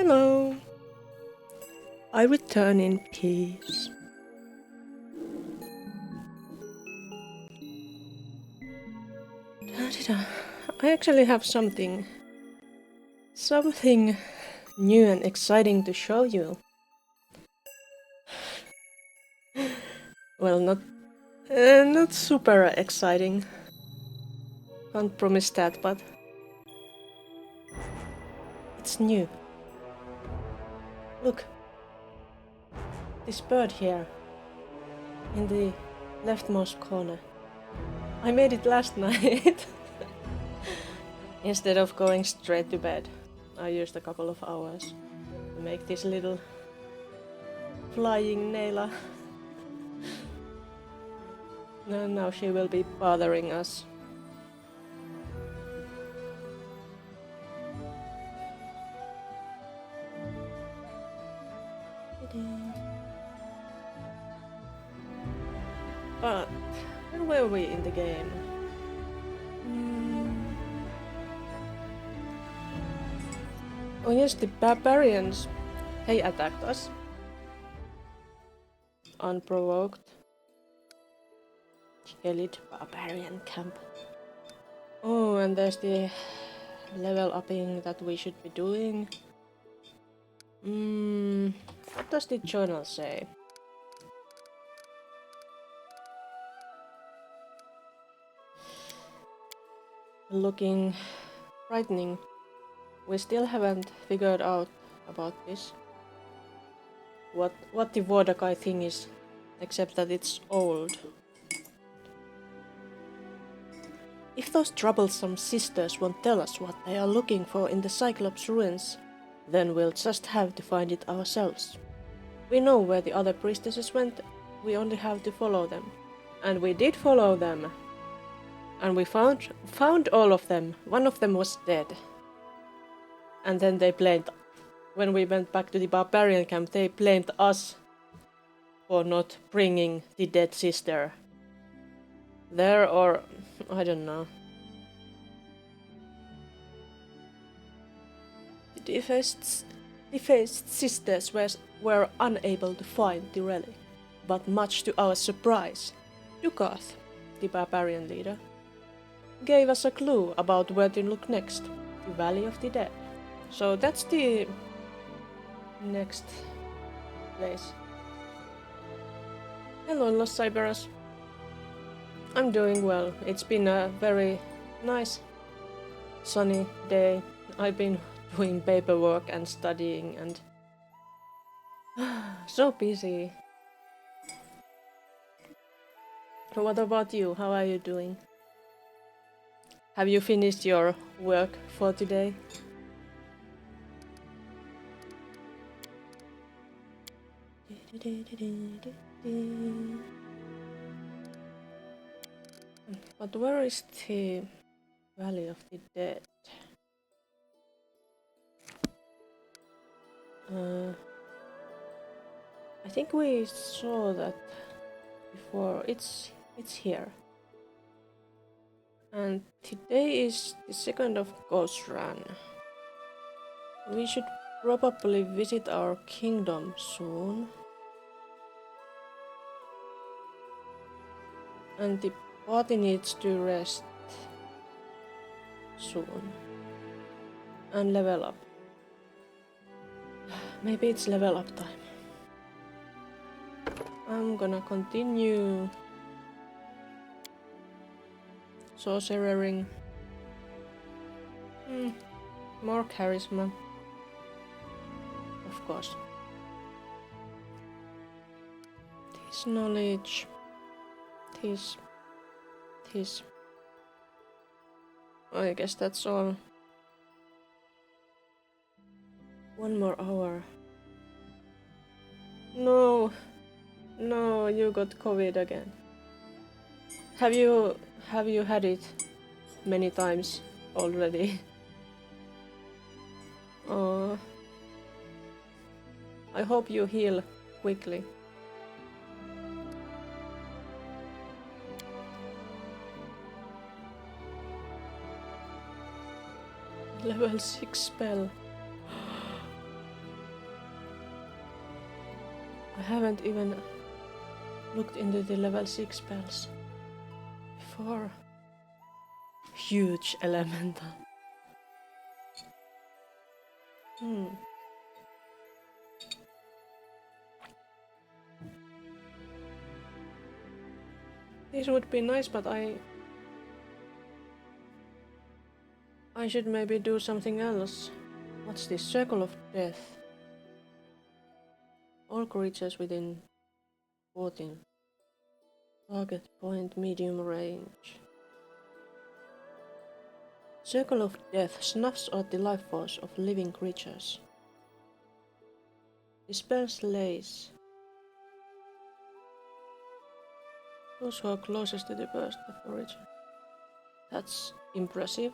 Hello. I return in peace. Da-da-da. I actually have something new and exciting to show you. Well, not super exciting. Can't promise that, but it's new. Look, this bird here in the leftmost corner. I made it last night. Instead of going straight to bed, I used a couple of hours to make this little flying Naila. And now she will be bothering us. But where were we in the game? Oh yes, the barbarians. They attacked us. Unprovoked. Elite barbarian camp. Oh, and there's the level upping that we should be doing. What does the journal say? Looking frightening. We still haven't figured out about this. What the Vordakai thing is, except that it's old. If those troublesome sisters won't tell us what they are looking for in the Cyclops ruins, then we'll just have to find it ourselves. We know where the other priestesses went, we only have to follow them. And we did follow them. And we found all of them. One of them was dead. And then they blamed, when we went back to the barbarian camp, they blamed us for not bringing the dead sister there, or I don't know. The defaced sisters were unable to find the relic, but much to our surprise, Dukath, the barbarian leader, gave us a clue about where to look next, the Valley of the Dead. So that's the next place. Hello, Los Cyberos. I'm doing well. It's been a very nice sunny day. I've been doing paperwork and studying and so busy. What about you? How are you doing? Have you finished your work for today? But where is the Valley of the Dead? I think we saw that before. It's here. And today is the 2nd of Ghost Run. We should probably visit our kingdom soon. And the party needs to rest soon. And level up. Maybe it's level up time. I'm gonna continue sorcerering. More charisma. Of course. This knowledge. This. I guess that's all. 1 more hour. No, you got COVID again. Have you had it many times already? Oh, I hope you heal quickly. Level 6 spell. haven't even looked into the level 6 spells before. Huge elemental. This would be nice, but I should maybe do something else. What's this? Circle of Death. All creatures within 14. Target point medium range. Circle of Death snuffs out the life force of living creatures. Dispels lace. Those who are closest to the burst of origin. That's impressive.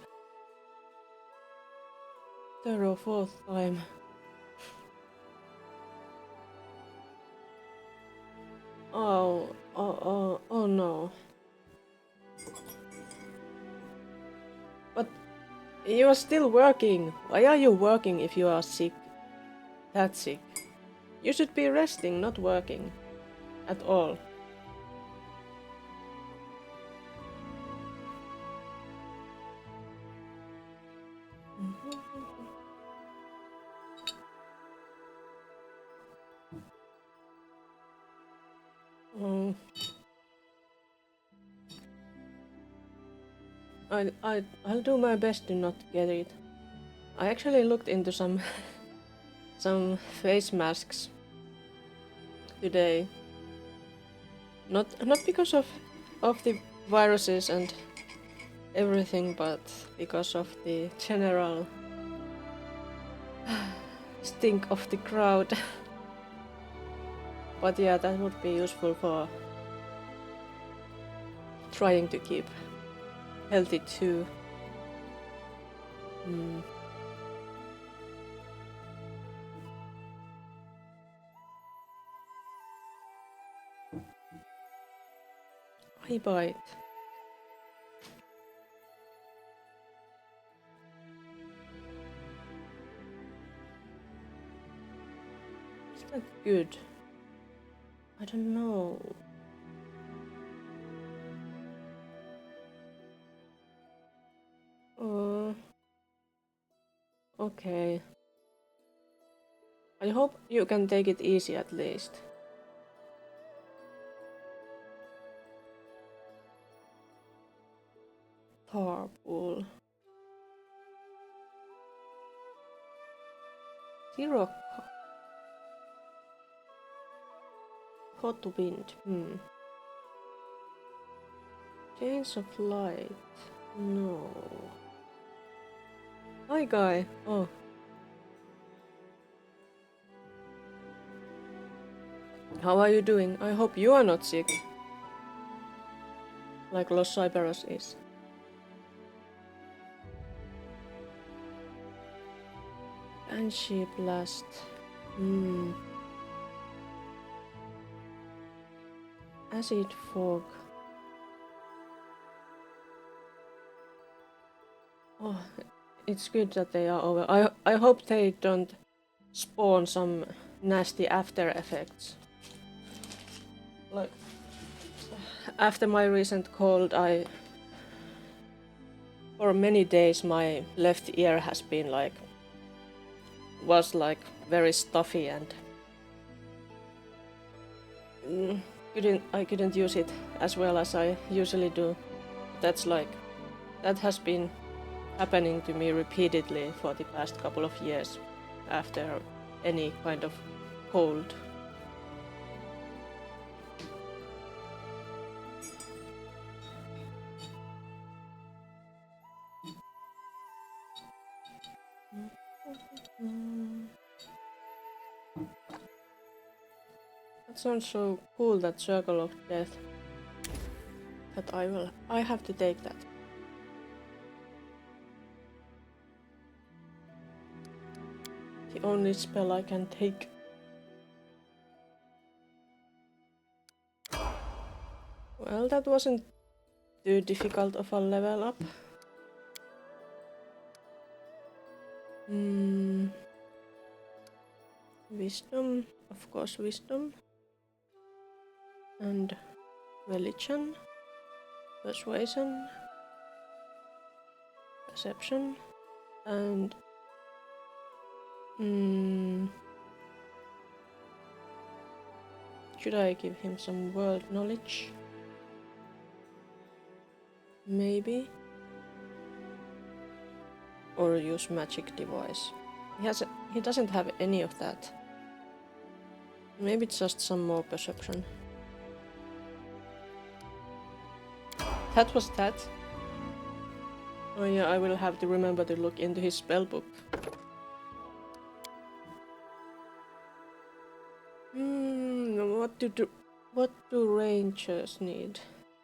Third or fourth time. Oh no. But you are still working. Why are you working if you are sick? That sick. You should be resting, not working. At all. I'll do my best to not get it. I actually looked into some face masks today. Not because of the viruses and everything, but because of the general stink of the crowd. But yeah, that would be useful for trying to keep healthy too. I bite. Is that good? I don't know. Okay. I hope you can take it easy at least. Tarpool. Zero hot wind. Chains of light. No. Hi guy. Oh. How are you doing? I hope you are not sick. Like Los Cyberus is. Banshee blast. Acid fog. Oh, it's good that they are over. I hope they don't spawn some nasty after effects. Like after my recent cold, for many days my left ear has been was very stuffy and I couldn't use it as well as I usually do. That has been happening to me repeatedly for the past couple of years after any kind of cold. That sounds so cool, that Circle of Death, that I have to take that. The only spell I can take. Well, that wasn't too difficult of a level up. Wisdom, of course, wisdom. and religion, persuasion, perception, and should I give him some world knowledge? Maybe. Or use magic device. He doesn't have any of that. Maybe just some more perception. That was that. Oh yeah, I will have to remember to look into his spellbook. What do rangers need?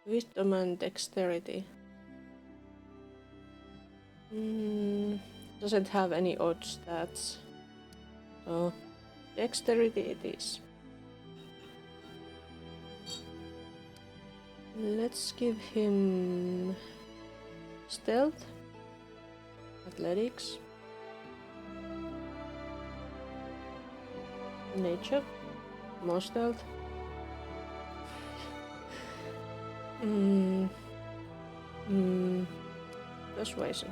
Wisdom and dexterity. Doesn't have any odd stats. So dexterity it is. Let's give him stealth, athletics, nature, more stealth. Persuasion.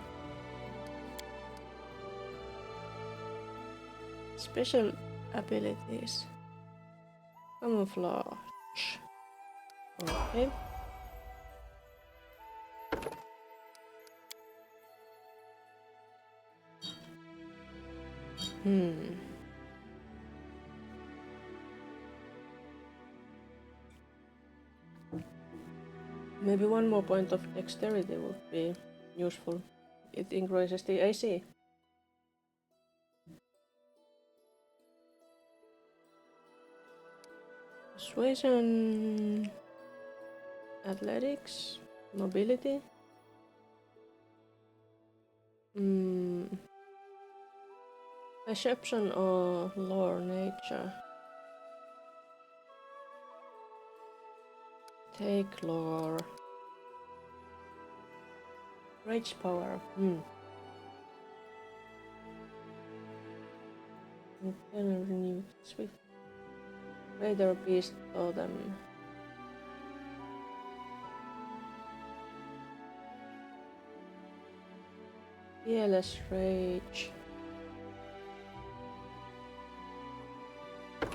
Special abilities. Camouflage. Okay. Maybe one more point of dexterity would be useful. It increases the AC. Persuasion, athletics, mobility. Perception or lore nature. Take lore. Rage power. Internal renewed swift. Raider beast totem. Fearless rage.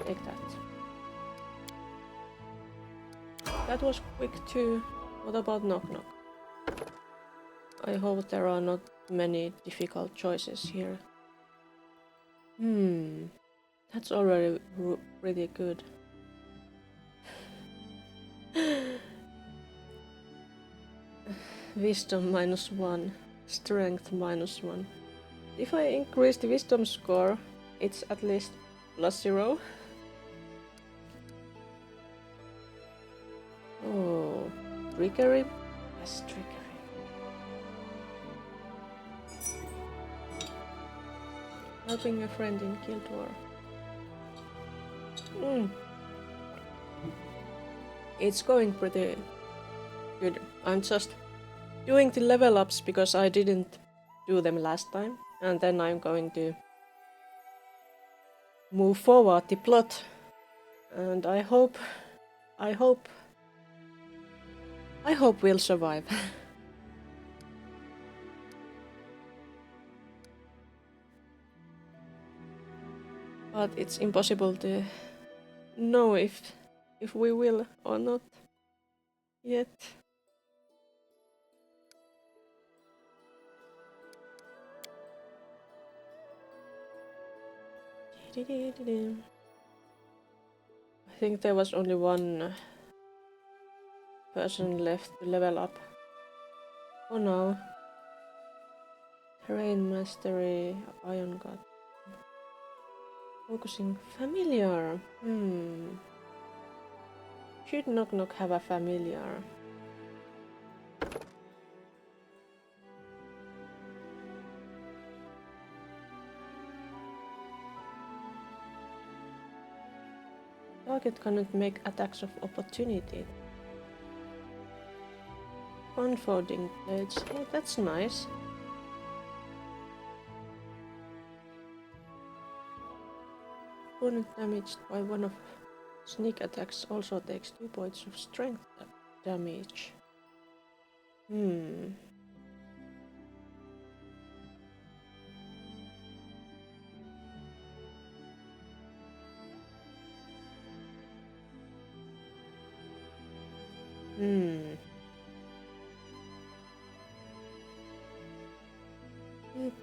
Take that. That was quick too. What about knock knock? I hope there are not many difficult choices here. That's already pretty good. Wisdom -1, strength -1. If I increase the wisdom score, it's at least +0. Oh, trickery? Yes, trickery. Helping a friend in Guild War. It's going pretty good. I'm just doing the level ups because I didn't do them last time, and then I'm going to move forward the plot, and I hope we'll survive. But it's impossible to know if we will or not yet. I think there was only one person left to level up. Oh no. Terrain mastery, iron god. Focusing familiar. Should knock knock have a familiar? Target cannot make attacks of opportunity. Unfolding blades. Hey, that's nice. Opponent damaged by one of Sneak attacks also takes 2 points of strength damage. Hmm.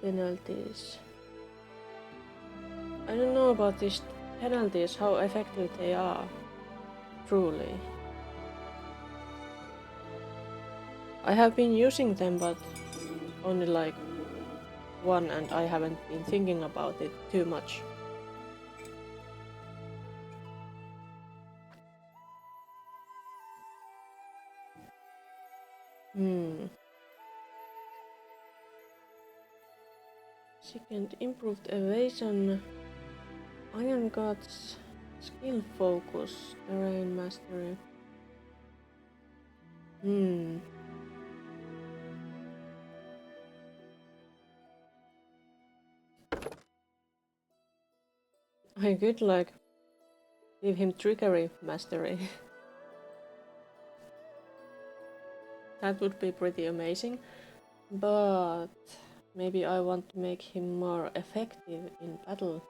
Penalties. I don't know about these penalties, how effective they are. Truly. I have been using them, but only like one, and I haven't been thinking about it too much. Second, improved evasion, Iron God's skill focus, terrain mastery. I could like give him trickery mastery. That would be pretty amazing, but maybe I want to make him more effective in battle.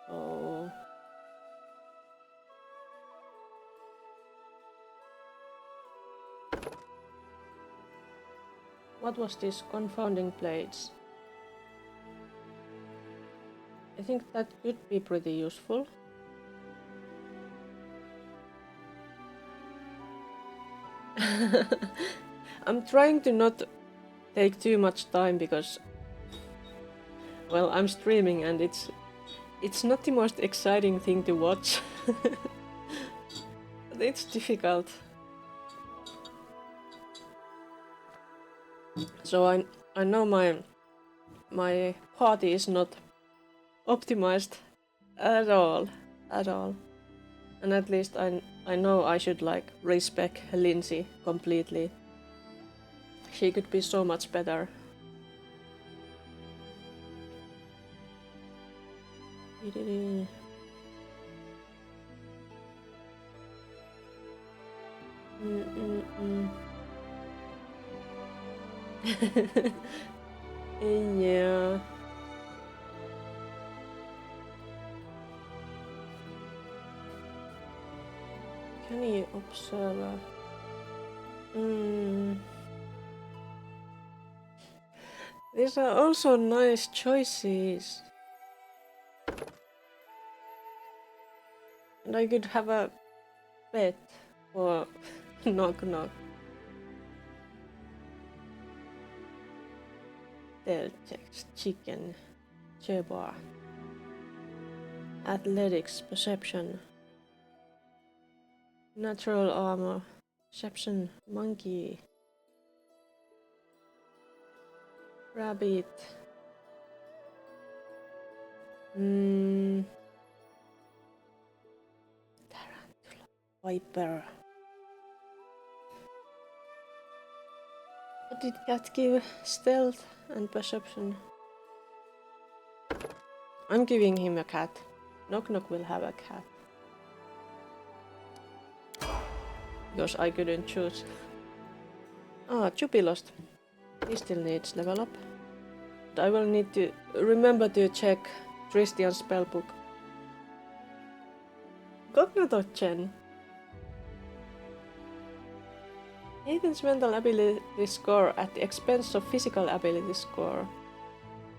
So what was this confounding blades? I think that could be pretty useful. I'm trying to not take too much time because, well, I'm streaming and it's not the most exciting thing to watch. But it's difficult. So I know my party is not optimized at all. And at least I know I should like respect Lindsay completely. She could be so much better. Yeah. Can you observe? These are also nice choices. And I could have a pet or knock knock. Tail checks, chicken, chebar. Athletics, perception. Natural armor, perception, monkey. Rabbit. Tarantula. Viper. What did cat give? Stealth and perception. I'm giving him a cat. Knock Knock will have a cat. Because I couldn't choose. Chupi lost. He still needs level up. But I will need to remember to check Tristian's spellbook. Cognitocen. Aiden's mental ability score at the expense of physical ability score.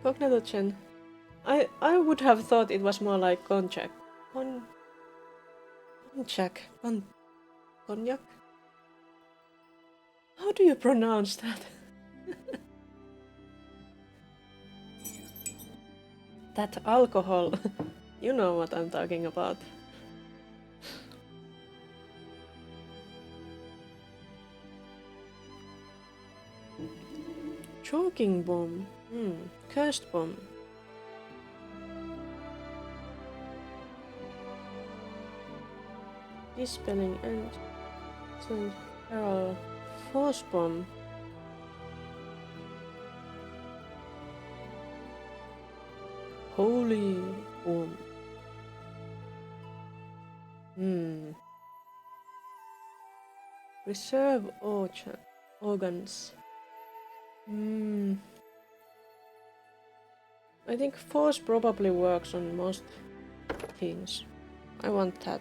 Cognitocen. I would have thought it was more like Konchak. Cognac? How do you pronounce that? That alcohol. You know what I'm talking about. Choking bomb. Cursed bomb. Dispelling and Feral Force bomb. Holy bomb. Reserve organs. I think force probably works on most things. I want that.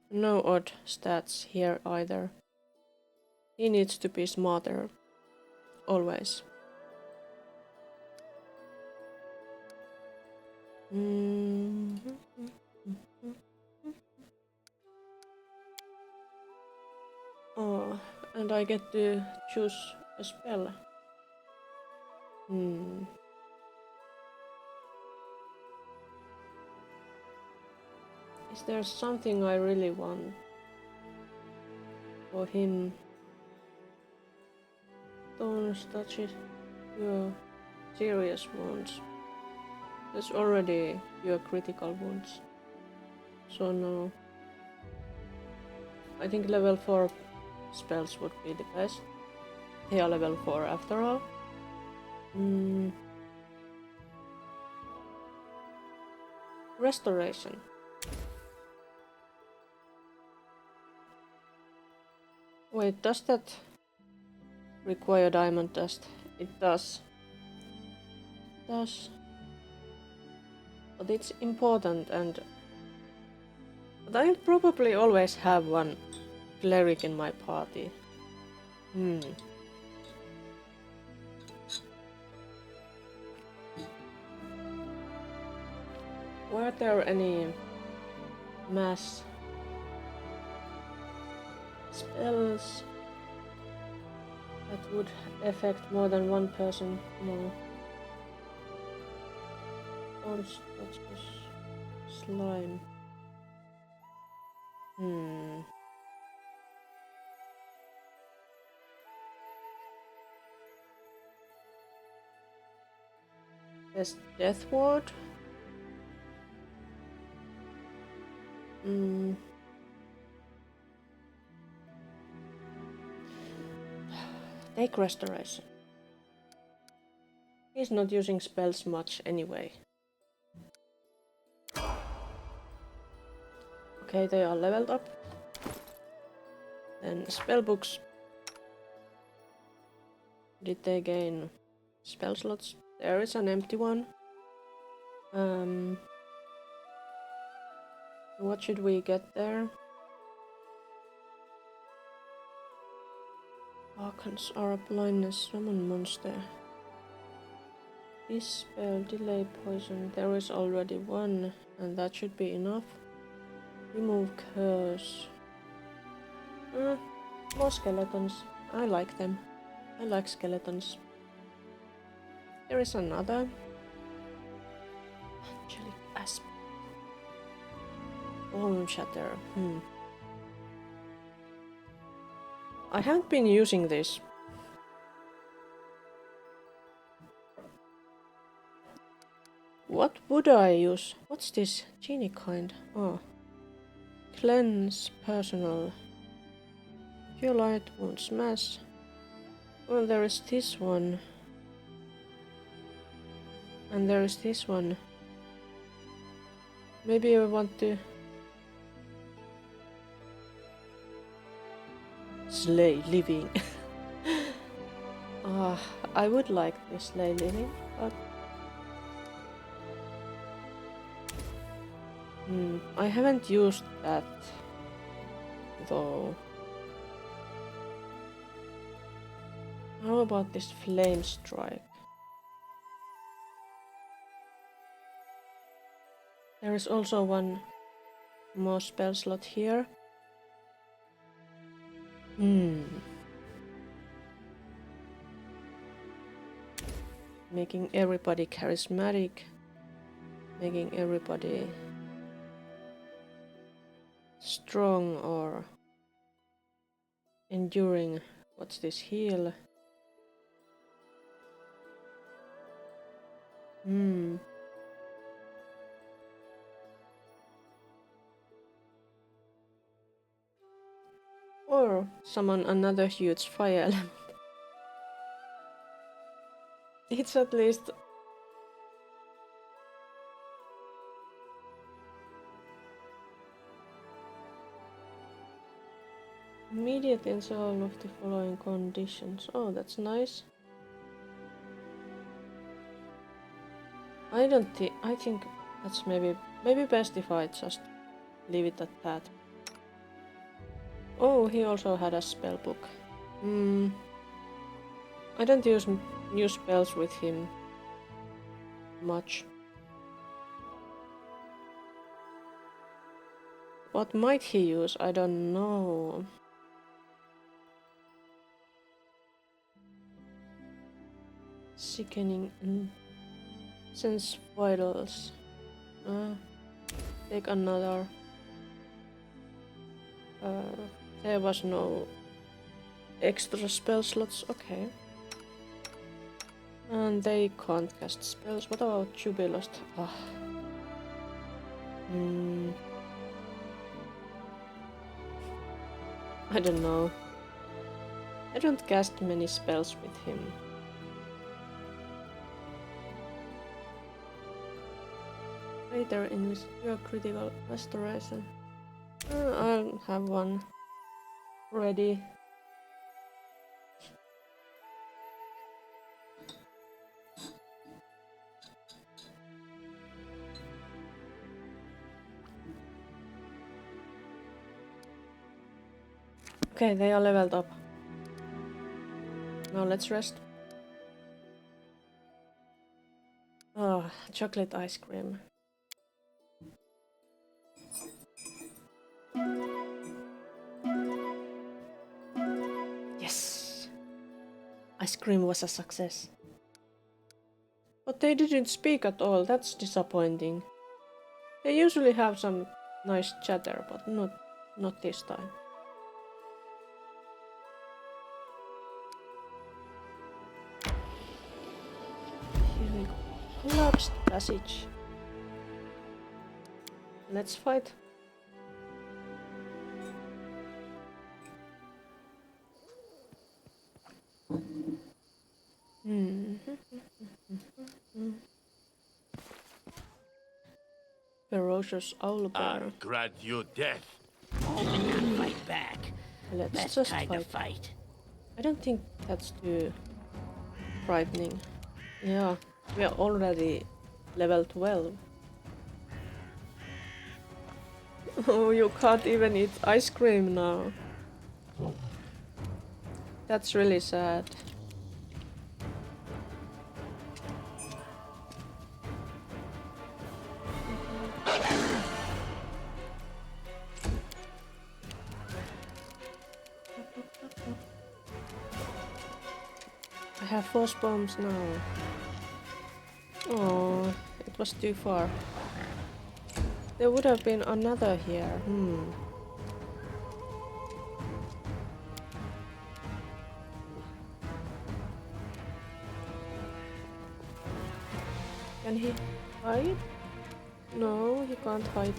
No odd stats here either. He needs to be smarter. Always. Oh, and I get to choose a spell. Is there something I really want for him? Don't touch it. Your serious wounds. There's already your critical wounds. So no. I think level 4 spells would be the best. They are level 4 after all. Restoration. Wait, does that require diamond dust? It does. It does. But it's important but I'll probably always have one cleric in my party. Were there any mass spells that would affect more than one person? No. What's this? Slime. There's Death Ward. Take Restoration. He's not using spells much anyway. Okay, they are leveled up. Then spellbooks. Did they gain spell slots? There is an empty one. What should we get there? Archons are blindness, summon monster. This spell, delay poison. There is already one, and that should be enough. Remove curse. More skeletons. I like them. I like skeletons. There is another. Angelic Asp. Bone Shatter. I haven't been using this. What would I use? What's this? Genie kind. Oh. Cleanse personal. Cure light won't smash. Well, there is this one. And there is this one. Maybe I want to slay living. I would like to slay living, but I haven't used that though. How about this flame strike? There is also one more spell slot here. Making everybody charismatic. Making everybody strong or enduring. What's this? Heal. Or summon another huge fire element. It's at least... Immediate answer all of the following conditions. Oh, that's nice. I think that's maybe best if I just leave it at that. Oh, he also had a spell book. I don't use new spells with him much. What might he use? I don't know. Sickening sense vitals. Take another. There was no extra spell slots. Okay. And they can't cast spells. What about Jubilost? Ah. I don't know. I don't cast many spells with him. Greater English, your critical restoration. I'll have one ready. Okay, they are leveled up. Now let's rest. Oh, chocolate ice cream. Yes! Ice cream was a success. But they didn't speak at all, that's disappointing. They usually have some nice chatter, but not this time. Here we go. Collapsed passage. Let's fight. Ferocious owl bear. I'll grant you death. Not fight back. Let's Best just kind fight. of fight. I don't think that's too frightening. Yeah, we are already level 12. Oh, you can't even eat ice cream now. That's really sad. I have force bombs now. Oh, it was too far. There would have been another here. Can he hide? No, he can't hide.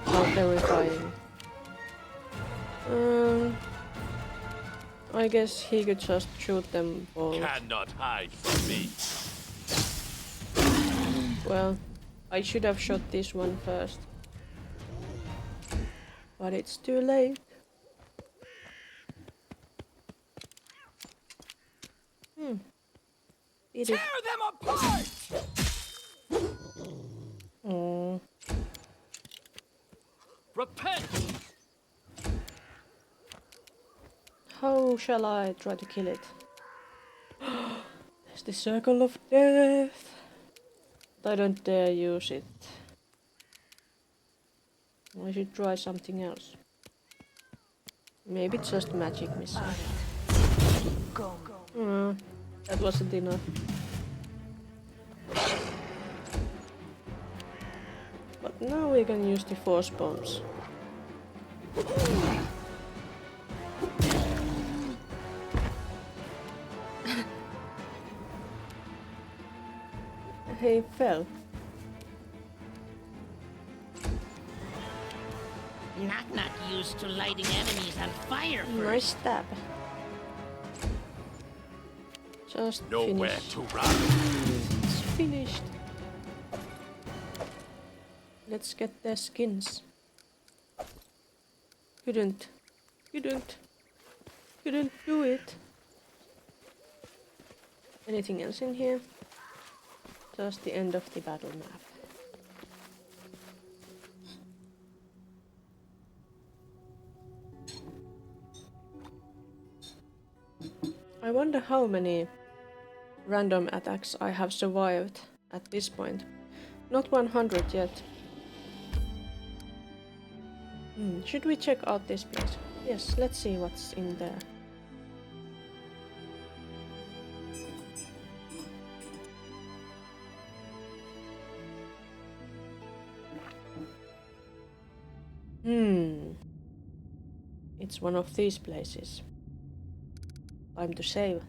How terrifying. I guess he could just shoot them both. Cannot hide from me. Well, I should have shot this one first. But it's too late. Eat it. Tear them apart! Oh. Repent! How shall I try to kill it? There's the circle of death. But I don't dare use it. I should try something else. Maybe just magic missile. That wasn't enough. But now we can use the force bombs. He fell. Not used to lighting enemies on fire first. Nice stab. Just Nowhere finished. to run. It's finished. Let's get their skins. Couldn't do it. Anything else in here? Just the end of the battle map. I wonder how many random attacks I have survived at this point. Not 100 yet. Should we check out this place? Yes, let's see what's in there. It's one of these places. Time to save.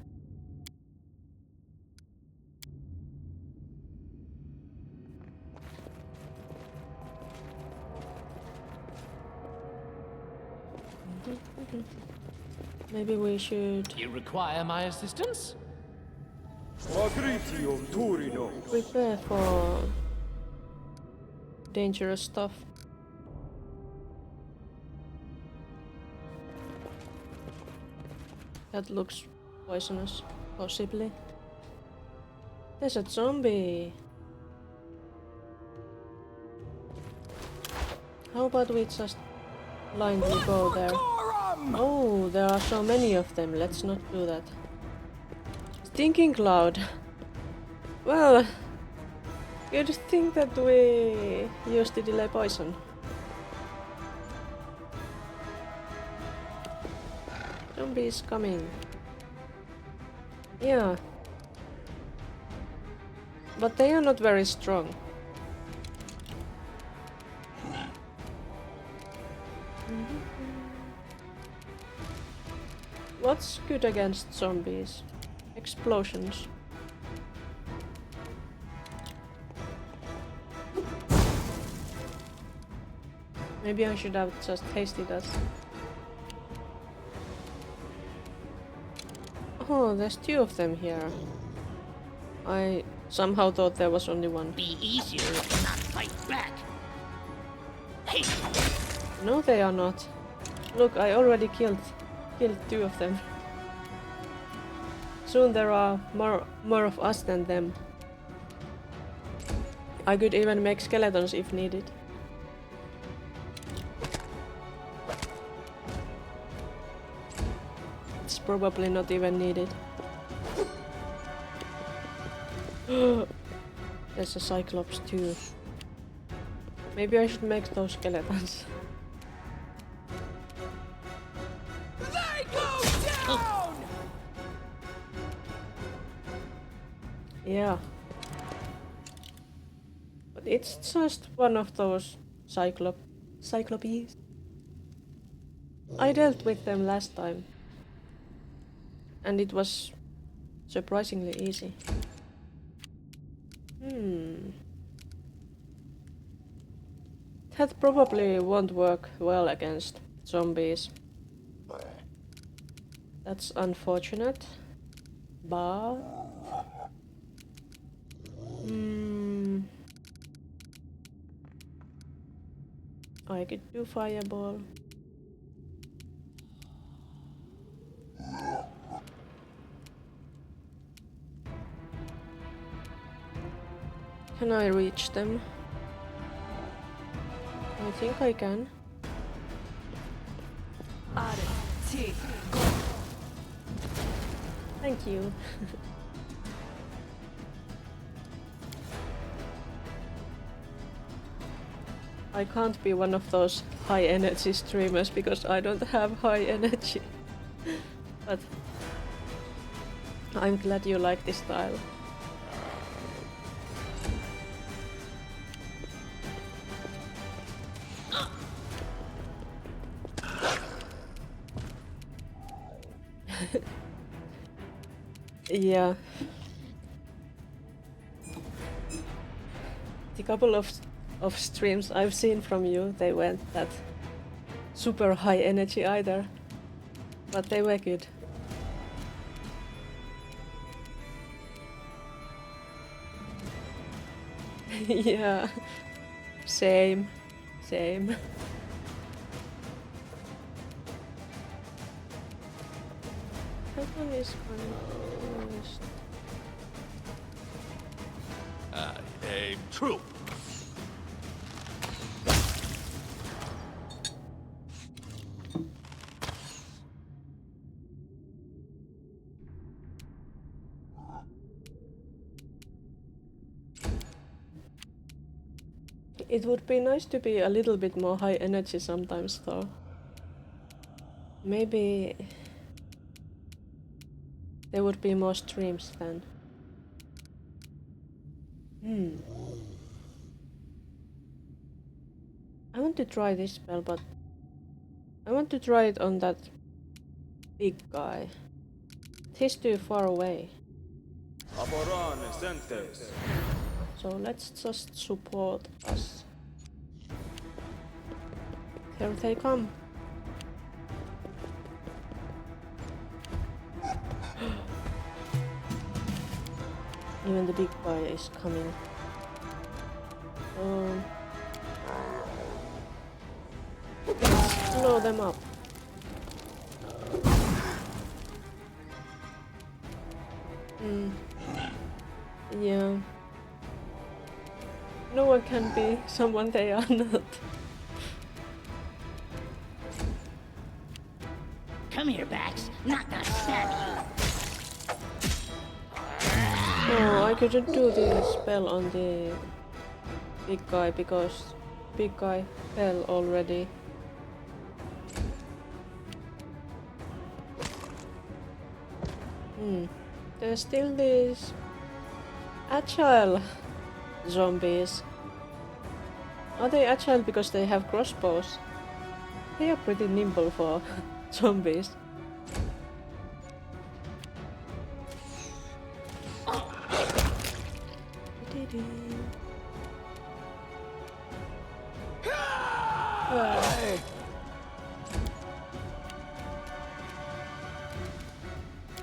Maybe we should You require my assistance? prepare for dangerous stuff. That looks poisonous, possibly. There's a zombie. How about we just blindly go there? Oh, there are so many of them. Let's not do that. Stinking cloud. Well, good thing that we used the delay poison. Zombies coming. Yeah. But they are not very strong. What's good against zombies? Explosions. Maybe I should have just tasted that. Oh, there's two of them here. I somehow thought there was only one. Be easier if you not fight back. Hey, No, they are not. Look, I already killed two of them. Soon there are more of us than them. I could even make skeletons if needed. It's probably not even needed. There's a cyclops too. Maybe I should make those skeletons. they go down! Yeah. But it's just one of those cyclopes. I dealt with them last time. And it was surprisingly easy. That probably won't work well against zombies. That's unfortunate. But... I could do fireball. Can I reach them? I think I can. Thank you. I can't be one of those high energy streamers because I don't have high energy. But I'm glad you like this style. Yeah. The couple of streams I've seen from you, they weren't that super high energy either. But they were good. Yeah. Same. Same. That one is confused. I aim true. It would be nice to be a little bit more high energy sometimes though. Maybe there would be more streams then. I want to try this spell, but I want to try it on that big guy. He's too far away. So let's just support us. Here they come. Even the big guy is coming. Let's blow them up. Yeah. No one can be someone they are not. Come here, Bax. Not gonna stab you. Oh, I couldn't do the spell on the big guy because big guy fell already. There's still these agile zombies. Are they agile because they have crossbows? They are pretty nimble for zombies.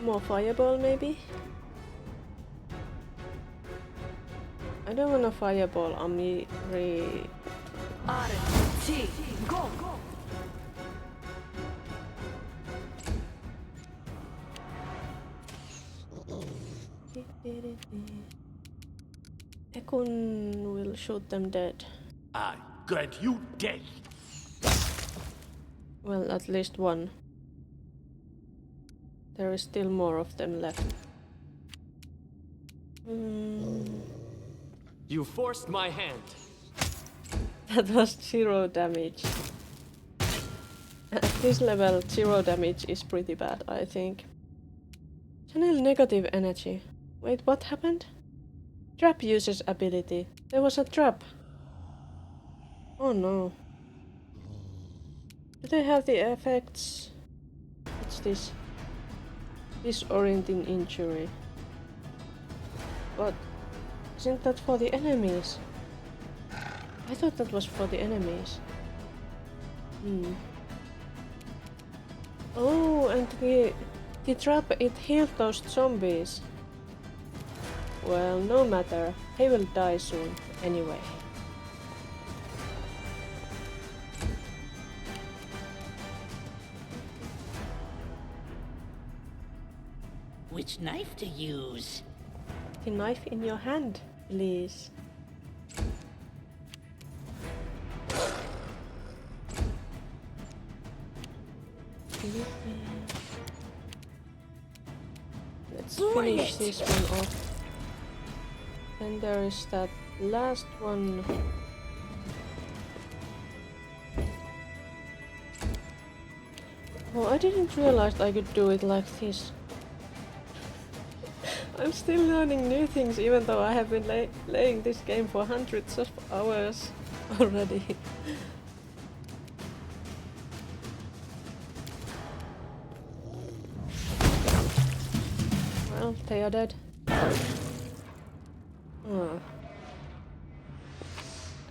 More fireball maybe? I don't want a fireball on me. T, go. Ekun will shoot them dead. I grant you death. Well, at least one. There is still more of them left. You forced my hand. That was 0 damage. At this level, 0 damage is pretty bad, I think. Channel negative energy. Wait, what happened? Trap uses ability. There was a trap. Oh no. Do they have the effects? What's this? Disorienting injury. But isn't that for the enemies? I thought that was for the enemies. Oh, and the trap, it healed those zombies. Well, no matter. They will die soon, anyway. Which knife to use? The knife in your hand, please. Let's finish this one off. Then there is that last one. Oh, I didn't realize I could do it like this. I'm still learning new things even though I have been playing this game for hundreds of hours already. Well, they are dead. Oh.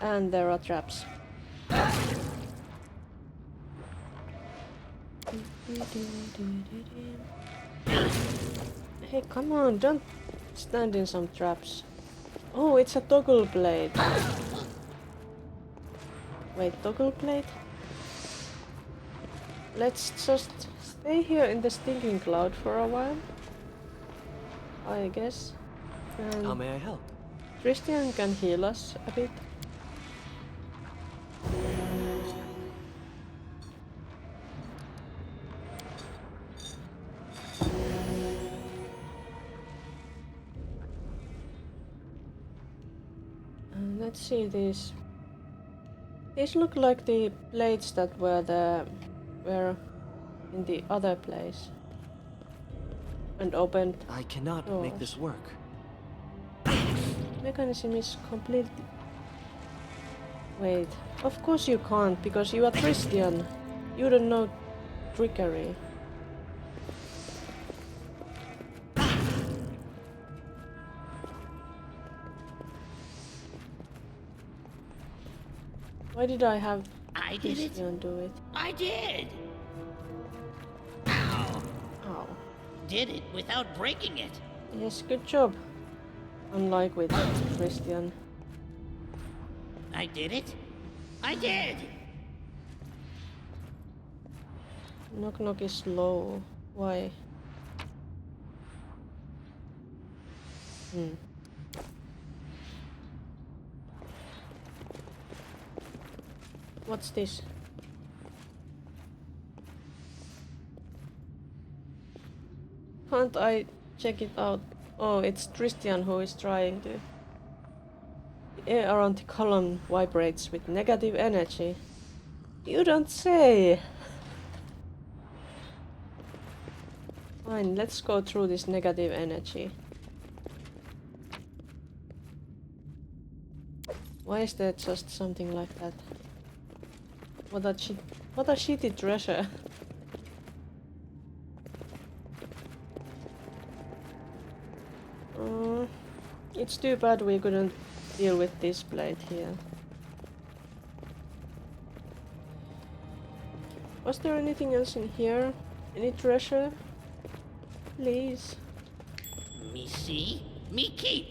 And there are traps. Hey, come on, don't stand in some traps. Oh, it's a toggle blade. Wait, toggle blade? Let's just stay here in the stinking cloud for a while, I guess. How may I help? Christian can heal us a bit. Let's see these. These look like the blades that were in the other place and opened I cannot doors. make this work. Mechanism is completely. Wait, of course you can't because you are Christian. You don't know trickery. Why did I have I did it. Christian do it? I did. Ow. Ow. Did it without breaking it. Yes, good job. Unlike with Christian. I did it. I did. Knock knock is low. Why? What's this? Can't I check it out? Oh, it's Christian who is trying to. The air around the column vibrates with negative energy. You don't say! Fine, let's go through this negative energy. Why is there just something like that? What a shitty treasure. It's too bad we couldn't deal with this blade here. Was there anything else in here? Any treasure? Please. Me see, me keep.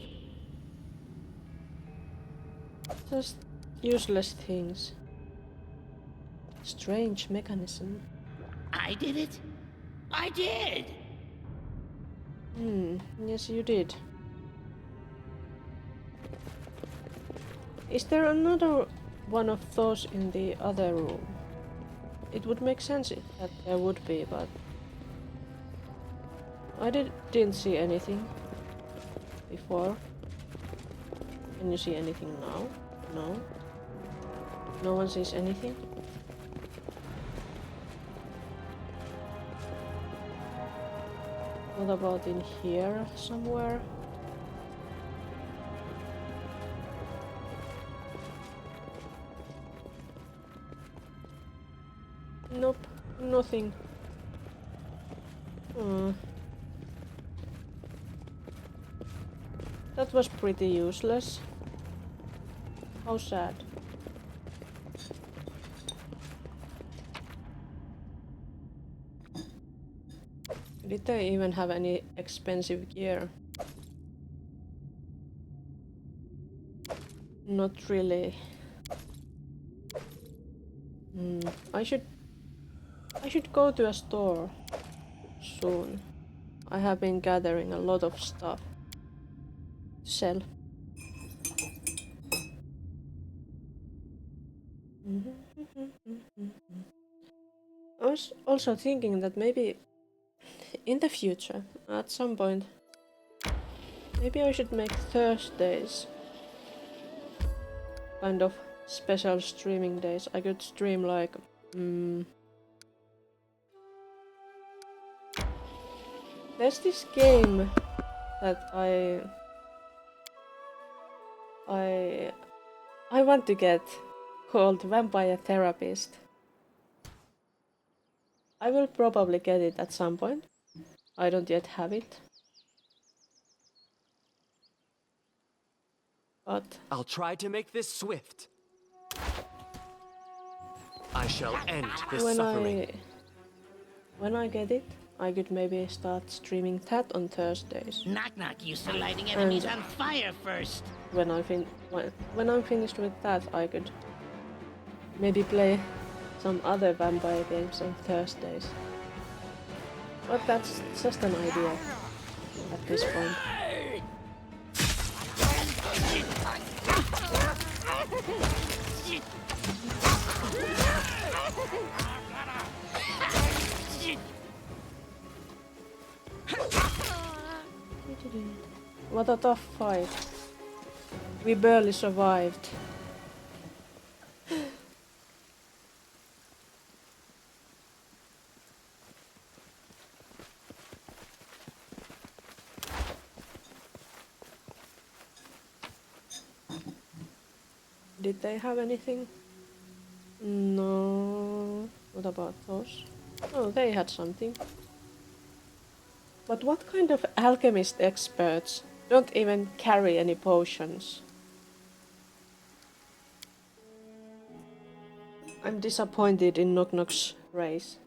Just useless things. Strange mechanism. I did it. I did. Yes you did. Is there another one of those in the other room? It would make sense that there would be, but I didn't see anything before. Can you see anything now? No? No one sees anything? What about in here somewhere? Nope, nothing. That was pretty useless. How sad. Did they even have any expensive gear? Not really. I should go to a store soon. I have been gathering a lot of stuff to sell. I was also thinking that maybe in the future, at some point, maybe I should make Thursdays kind of special streaming days. I could stream like there's this game that I want to get called Vampire Therapist. I will probably get it at some point. I don't yet have it. But I'll try to make this swift. I shall end this suffering. when I get it, I could maybe start streaming that on Thursdays. Knock Knock used to lighting enemies on fire first. When I'm finished with that, I could maybe play some other vampire games on Thursdays. But that's just an idea at this point. What a tough fight. We barely survived. Did they have anything? No. What about those? Oh, they had something. But what kind of alchemist experts don't even carry any potions? I'm disappointed in Knock Knock's race.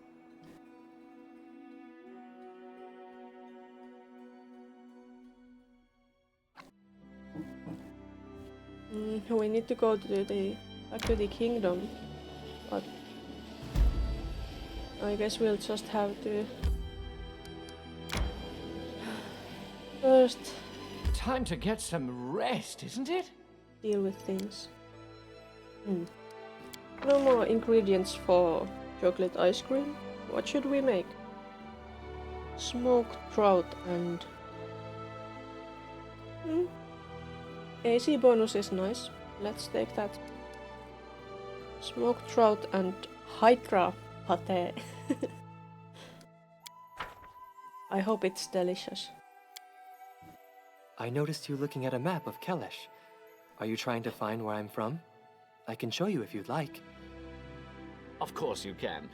We need to go to back to the kingdom, but I guess we'll just have to first Time to get some rest, isn't it? deal with things. No more ingredients for chocolate ice cream. What should we make? Smoked trout and... AC bonus is nice. Let's take that. Smoked trout and hydra pate. I hope it's delicious. I noticed you looking at a map of Kelesh. Are you trying to find where I'm from? I can show you if you'd like. Of course you can.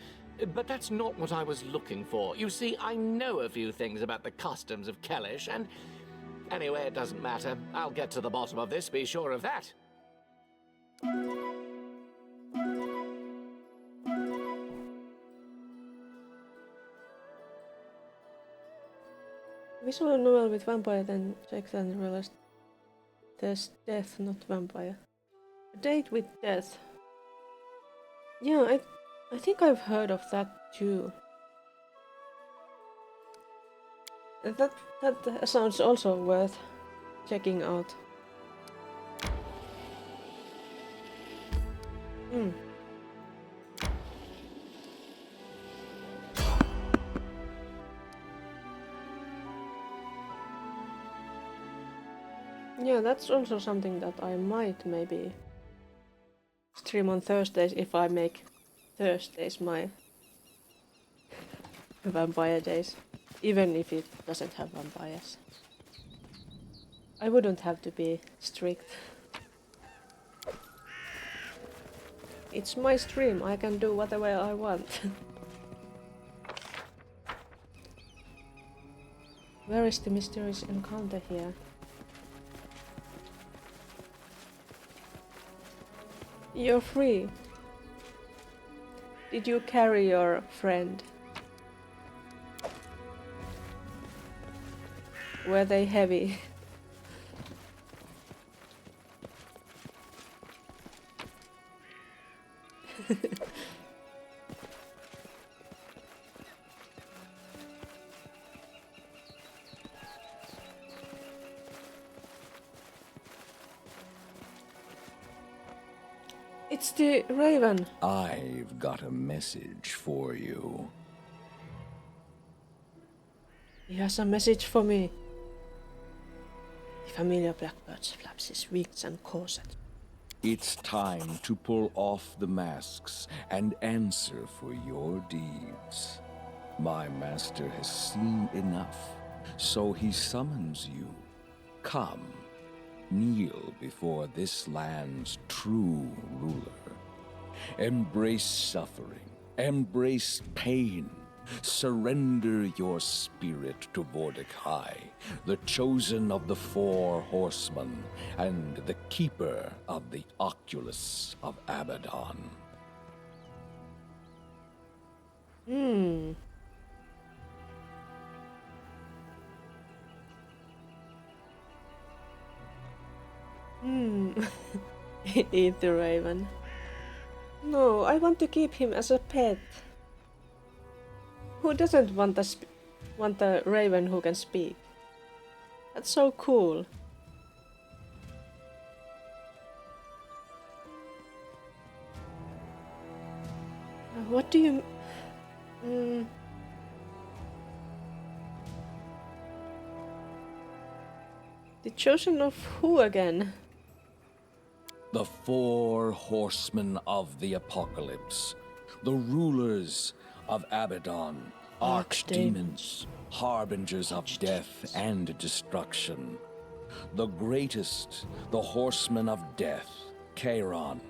But that's not what I was looking for. You see, I know a few things about the customs of Kelesh, and... Anyway, it doesn't matter. I'll get to the bottom of this, be sure of that. Visual novel with vampire, then check and realized there's death, not vampire. A date with death. Yeah, I think I've heard of that too. That sounds also worth checking out. Yeah, that's also something that I might maybe stream on Thursdays if I make Thursdays my vampire days. Even if it doesn't have vampires. I wouldn't have to be strict. It's my stream, I can do whatever I want. Where is the mysterious encounter here? You're free. Did you carry your friend? Were they heavy? It's the Raven. I've got a message for you. He has a message for me. The familiar blackbird flaps his wings and caws it. It's time to pull off the masks and answer for your deeds. My master has seen enough, so he summons you. Come, kneel before this land's true ruler. Embrace suffering, embrace pain. Surrender your spirit to Mordecai, the chosen of the 4 horsemen, and the keeper of the Oculus of Abaddon. Eat the raven. No, I want to keep him as a pet. Who doesn't want a raven who can speak? That's so cool. What do you... The chosen of who again? The 4 horsemen of the apocalypse, the rulers of Abaddon, archdemons, harbingers of death and destruction. The greatest, the horseman of death, Charon,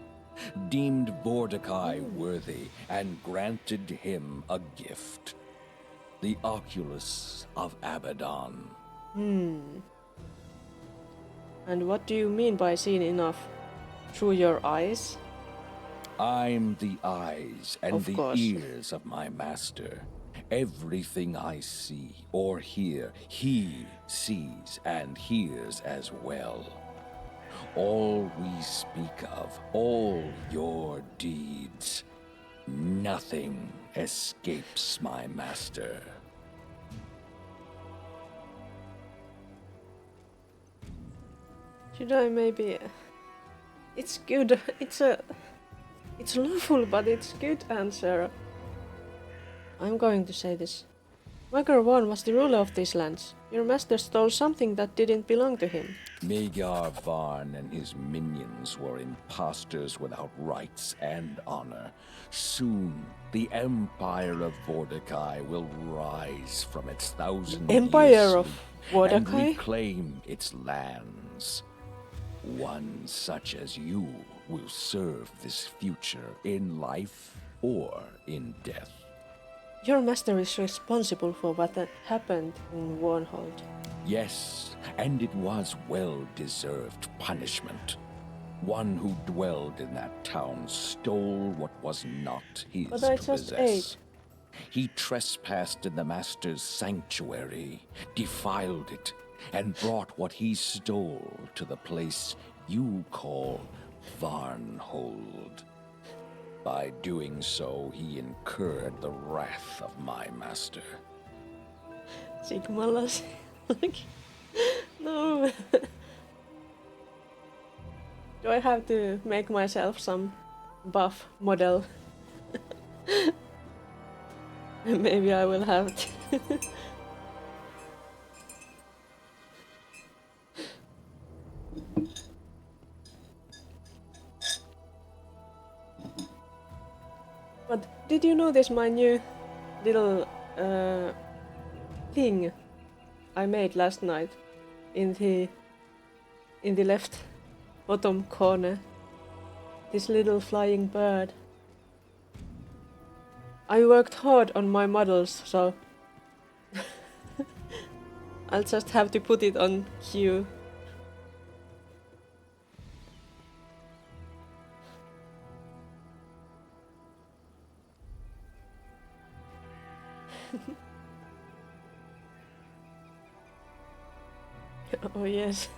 deemed Mordecai worthy and granted him a gift. The Oculus of Abaddon. And what do you mean by seen enough? Through your eyes? I'm the eyes and Of the course. ears of my master. Everything I see or hear, he sees and hears as well. All we speak of, all your deeds, nothing escapes my master. Should I maybe... It's good. It's lawful, but it's good answer. I'm going to say this. Magar I was the ruler of these lands. Your master stole something that didn't belong to him. Magar Varn and his minions were impostors without rights and honor. Soon, the Empire of Mordecai will rise from its thousand Empire years of sleep and Mordecai? reclaim its lands. One such as you will serve this future in life or in death. Your master is responsible for what had happened in Warnhold. Yes, and it was well-deserved punishment. One who dwelled in that town stole what was not his But I to just possess. ate. He trespassed in the master's sanctuary, defiled it, and brought what he stole to the place you call Varnhold. By doing so, he incurred the wrath of my master. Sigmalas. No. Do I have to make myself some buff model? Maybe I will have to. But did you notice my new little thing I made last night in the left bottom corner? This little flying bird. I worked hard on my models, so I'll just have to put it on queue. Oh yes.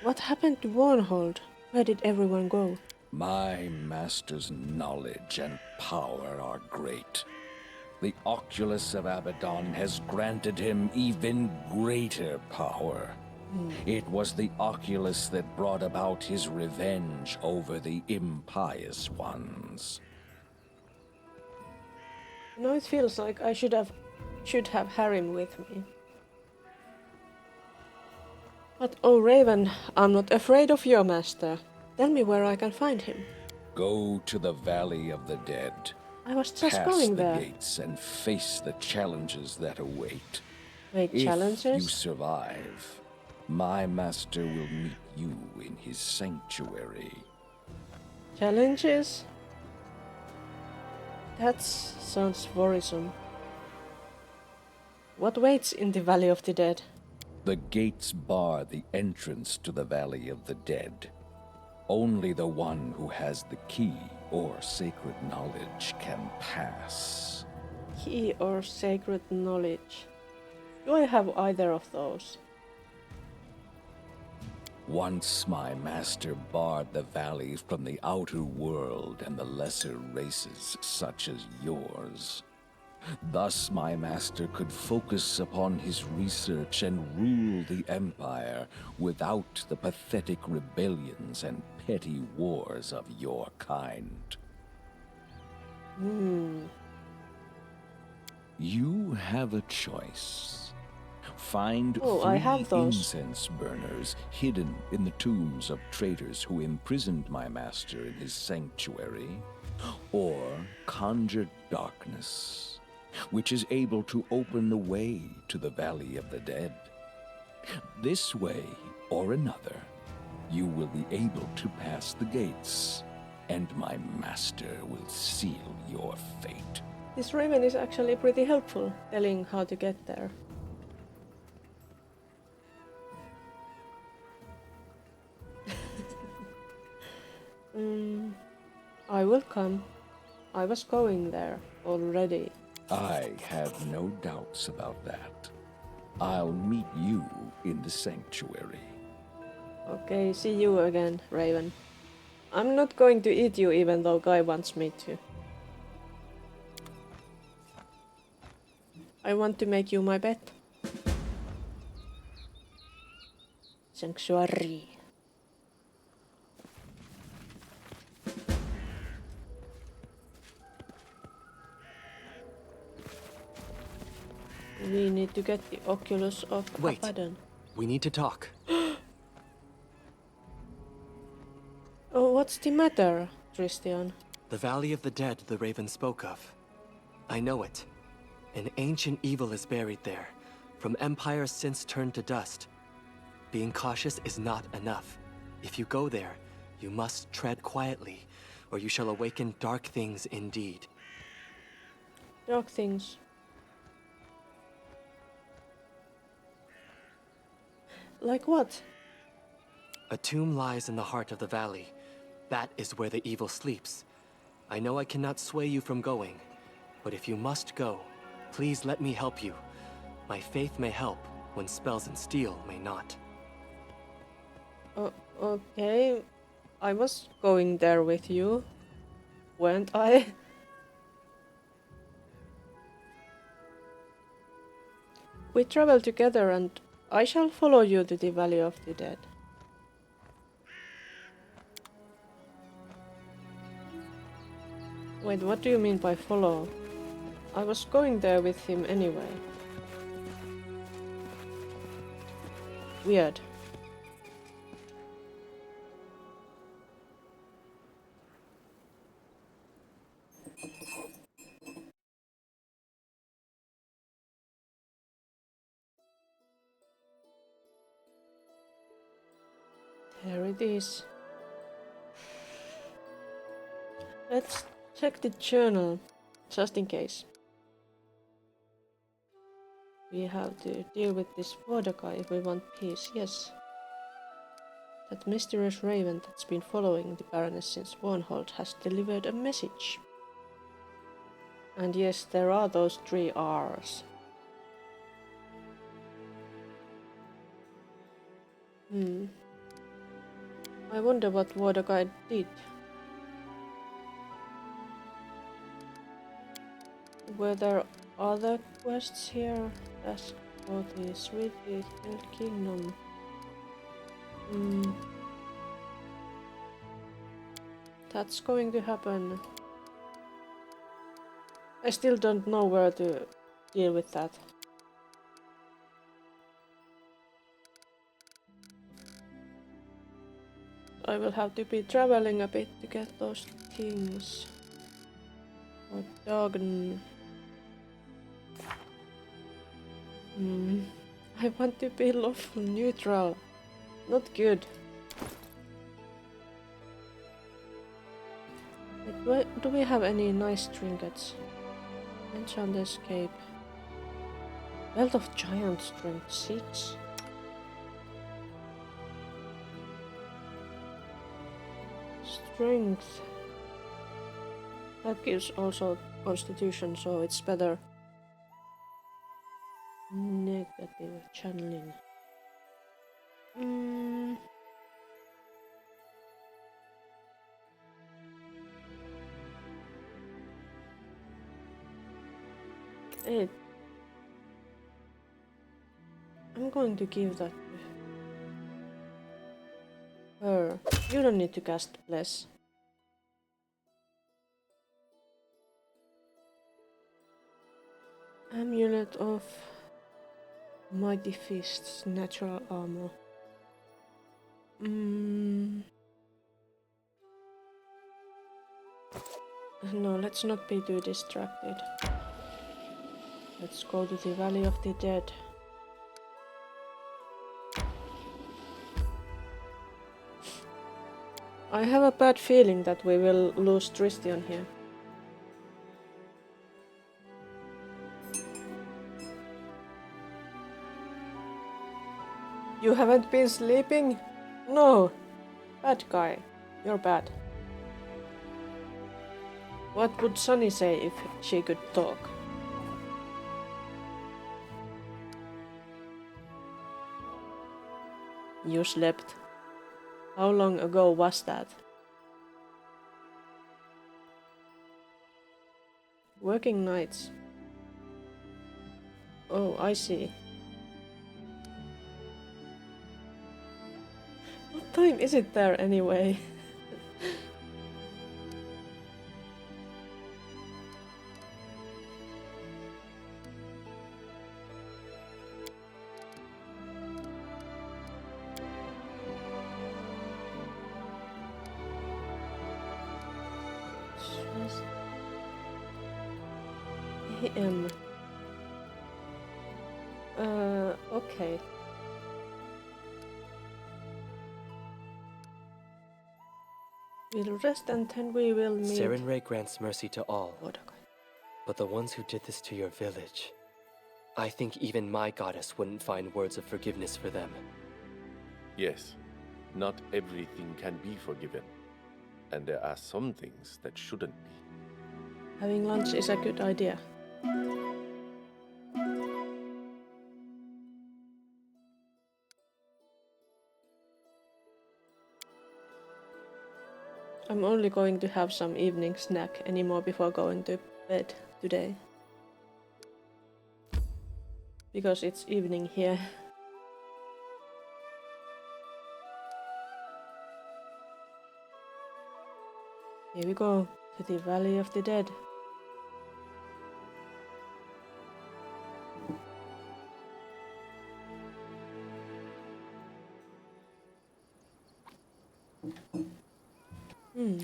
What happened to Warnhold? Where did everyone go? My master's knowledge and power are great. The Oculus of Abaddon has granted him even greater power. It was the Oculus that brought about his revenge over the impious ones. You know, it feels like I should have Harim with me. But oh Raven, I'm not afraid of your master. Tell me where I can find him. Go to the Valley of the Dead. I was just Pass going the there. gates and face the challenges that await. Wait, If you challenges? survive, my master will meet you in his sanctuary. Challenges? That sounds worrisome. What waits in the Valley of the Dead? The gates bar the entrance to the Valley of the Dead. Only the one who has the key or sacred knowledge can pass. Key or sacred knowledge. Do I have either of those? Once my master barred the valley from the outer world and the lesser races such as yours. Thus my master could focus upon his research and rule the Empire without the pathetic rebellions and petty wars of your kind. You have a choice. Find I have three those. incense burners hidden in the tombs of traitors who imprisoned my master in his sanctuary, or conjure darkness, which is able to open the way to the Valley of the Dead. This way or another, you will be able to pass the gates, and my master will seal your fate. This raven is actually pretty helpful, telling how to get there. I will come. I was going there already. I have no doubts about that. I'll meet you in the sanctuary. Okay, see you again, Raven. I'm not going to eat you even though Guy wants me to. I want to make you my pet. Sanctuary. We need to get the Oculus of Wait. Abaddon. We need to talk. Oh, what's the matter, Christian? The Valley of the Dead the Raven spoke of. I know it. An ancient evil is buried there, from empires since turned to dust. Being cautious is not enough. If you go there, you must tread quietly, or you shall awaken dark things indeed. Dark things. Like what? A tomb lies in the heart of the valley. That is where the evil sleeps. I know I cannot sway you from going, but if you must go, please let me help you. My faith may help when spells and steel may not. Okay. I was going there with you, weren't I? We travel together and I shall follow you to the Valley of the Dead. Wait, what do you mean by follow? I was going there with him anyway. Weird. There it is. Let's check the journal, just in case. We have to deal with this border guy if we want peace, yes. That mysterious raven that's been following the Baroness since Warnhold has delivered a message. And yes, there are those 3 R's. I wonder what Border Guy did. Were there other quests here? Task for the Sweet Hill Kingdom. That's going to happen. I still don't know where to deal with that. I will have to be traveling a bit to get those things. Or Dogn. I want to be lawful neutral. Not good. Do we have any nice trinkets? Enchant escape. Belt of Giant Strength 6. Strength. That gives also constitution, so it's better. Negative channeling. Hey, I'm going to give that to her. You don't need to cast Bless. Amulet of Mighty Fists, natural armor. No, let's not be too distracted. Let's go to the Valley of the Dead. I have a bad feeling that we will lose Tristian here. You haven't been sleeping? No. Bad guy. You're bad. What would Sunny say if she could talk? You slept. How long ago was that? Working nights. Oh, I see. What time is it there anyway? AM. Okay. We'll rest and then we will meet. Serenray grants mercy to all, but the ones who did this to your village, I think even my goddess wouldn't find words of forgiveness for them. Yes, not everything can be forgiven, and there are some things that shouldn't be. Having lunch is a good idea. I'm only going to have some evening snack anymore before going to bed today. Because it's evening here. Here we go, to the Valley of the Dead.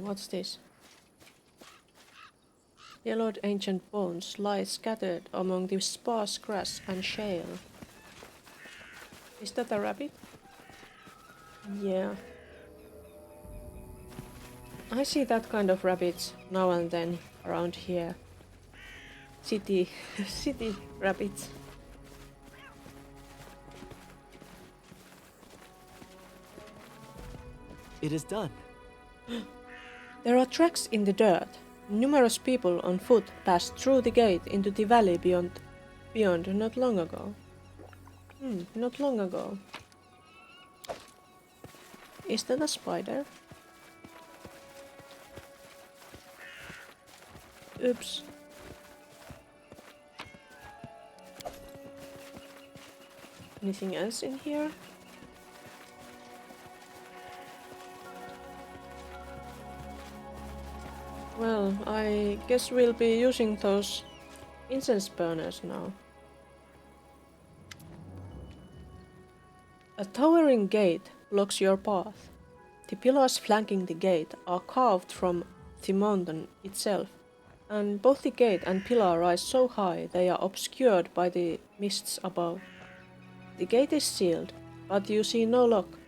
What's this? Yellowed ancient bones lie scattered among the sparse grass and shale. Is that a rabbit? Yeah. I see that kind of rabbits now and then around here. City rabbits. It is done. There are tracks in the dirt. Numerous people on foot passed through the gate into the valley beyond not long ago. Not long ago. Is that a spider? Oops. Anything else in here? Well, I guess we'll be using those incense burners now. A towering gate blocks your path. The pillars flanking the gate are carved from the mountain itself, and both the gate and pillar rise so high they are obscured by the mists above. The gate is sealed, but you see no lock,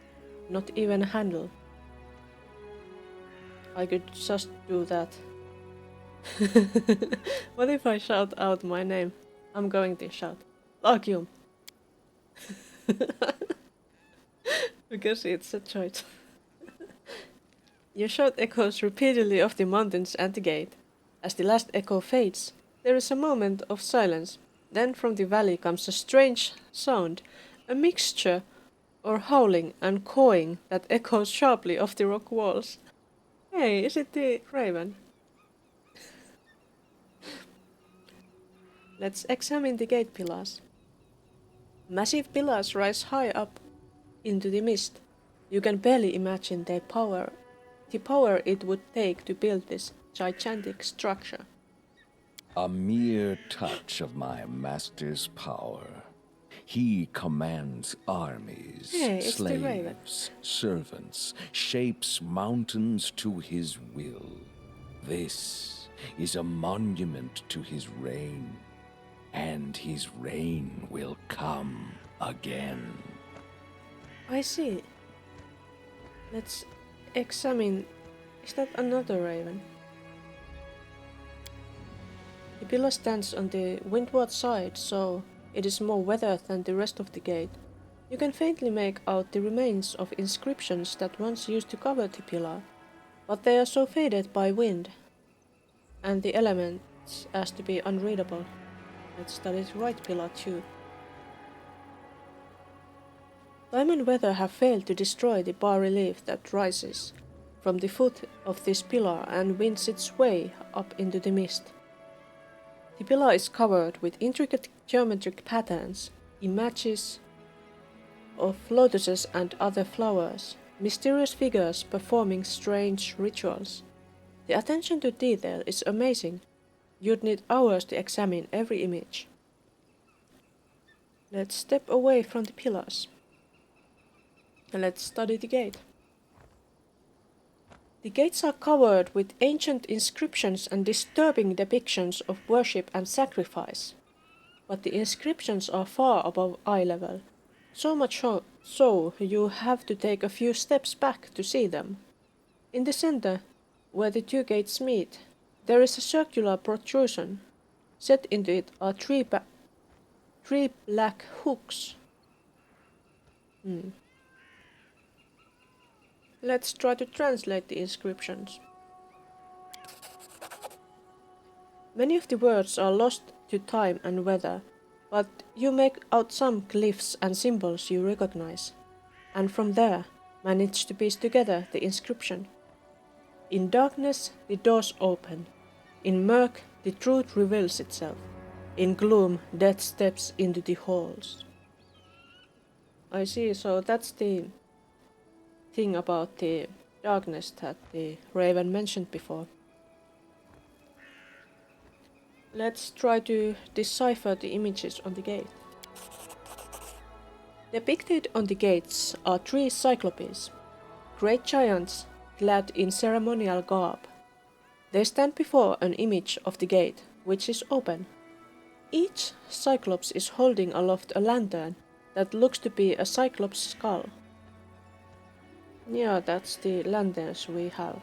not even a handle. I could just do that. What if I shout out my name? I'm going to shout. Lagium! Because it's a choice. You shout echoes repeatedly of the mountains and the gate. As the last echo fades, there is a moment of silence. Then from the valley comes a strange sound, a mixture or howling and cawing that echoes sharply off the rock walls. Hey, is it the raven? Let's examine the gate pillars. Massive pillars rise high up into the mist. You can barely imagine the power it would take to build this gigantic structure. A mere touch of my master's power. He commands armies, Hey, it's the raven. slaves, servants, shapes mountains to his will. This is a monument to his reign, and his reign will come again. I see. Let's examine. Is that another raven? The pillar stands on the windward side, so it is more weathered than the rest of the gate. You can faintly make out the remains of inscriptions that once used to cover the pillar, but they are so faded by wind and the elements as to be unreadable. Let's study the right pillar too. Time and weather have failed to destroy the bas-relief that rises from the foot of this pillar and winds its way up into the mist. The pillar is covered with intricate geometric patterns, images of lotuses and other flowers, mysterious figures performing strange rituals. The attention to detail is amazing. You'd need hours to examine every image. Let's step away from the pillars. And let's study the gate. The gates are covered with ancient inscriptions and disturbing depictions of worship and sacrifice. But the inscriptions are far above eye level, so much so you have to take a few steps back to see them. In the center, where the two gates meet, there is a circular protrusion. Set into it are three black hooks. Let's try to translate the inscriptions. Many of the words are lost to time and weather, but you make out some glyphs and symbols you recognize, and from there manage to piece together the inscription. In darkness, the doors open. In murk, the truth reveals itself. In gloom, death steps into the halls. I see, so that's the thing about the darkness that the raven mentioned before. Let's try to decipher the images on the gate. Depicted on the gates are three cyclopes, great giants clad in ceremonial garb. They stand before an image of the gate, which is open. Each cyclops is holding aloft a lantern that looks to be a cyclops skull. Yeah, that's the lanterns we have.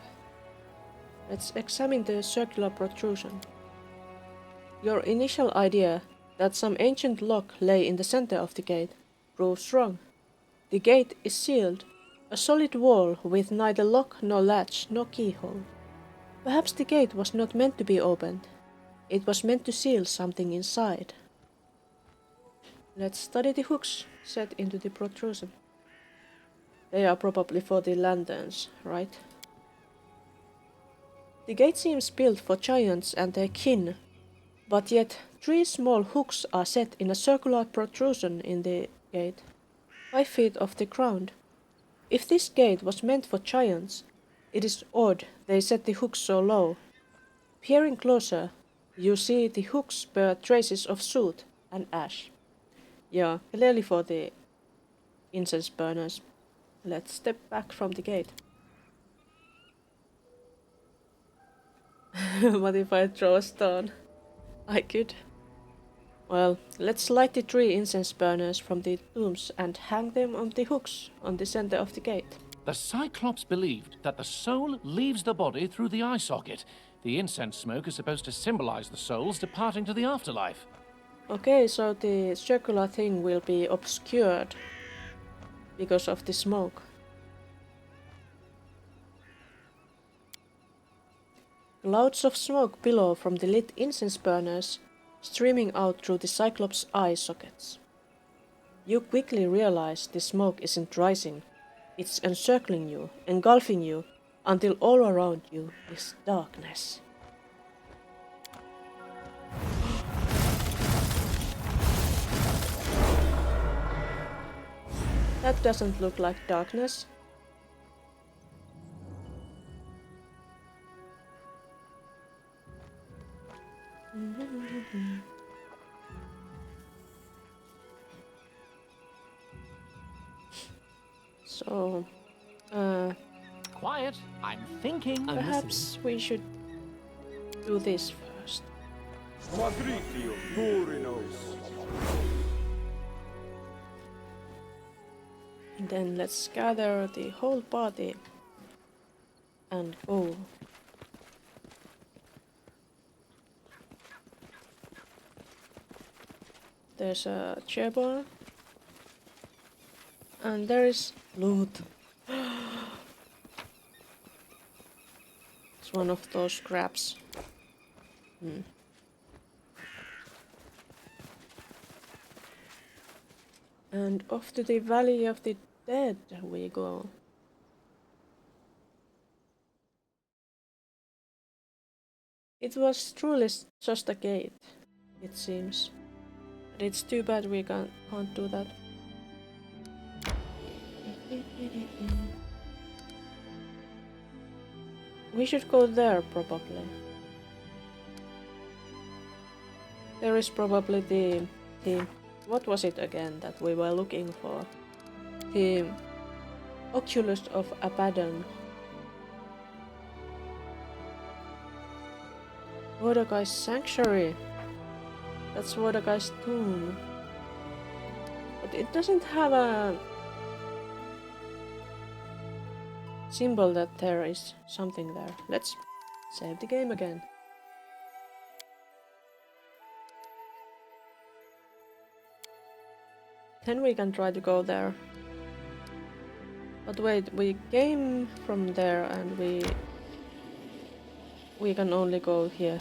Let's examine the circular protrusion. Your initial idea that some ancient lock lay in the center of the gate proves wrong. The gate is sealed, a solid wall with neither lock nor latch nor keyhole. Perhaps the gate was not meant to be opened. It was meant to seal something inside. Let's study the hooks set into the protrusion. They are probably for the lanterns, right? The gate seems built for giants and their kin, but yet three small hooks are set in a circular protrusion in the gate, 5 feet off the ground. If this gate was meant for giants, it is odd they set the hooks so low. Peering closer, you see the hooks bear traces of soot and ash. Yeah, clearly for the incense burners. Let's step back from the gate. What if I throw a stone? I could. Well, let's light the 3 incense burners from the tombs and hang them on the hooks on the center of the gate. The Cyclops believed that the soul leaves the body through the eye socket. The incense smoke is supposed to symbolize the souls departing to the afterlife. Okay, so the circular thing will be obscured because of the smoke. Clouds of smoke billow from the lit incense burners, streaming out through the Cyclops' eye sockets. You quickly realize the smoke isn't rising. It's encircling you, engulfing you, until all around you is darkness. That doesn't look like darkness. So, Quiet, I'm thinking. perhaps we should do this first. And then let's gather the whole party and go. There's a chairbar. And there is loot. It's one of those scraps. And off to the Valley of the Dead we go. It was truly just a gate, it seems. But it's too bad we can't do that. We should go there, probably. There is probably the what was it again that we were looking for? The Oculus of Abaddon. Mordecai's Sanctuary. That's Mordecai's tomb. But it doesn't have a symbol that there is something there. Let's save the game again. Then we can try to go there. But wait, we came from there and we can only go here.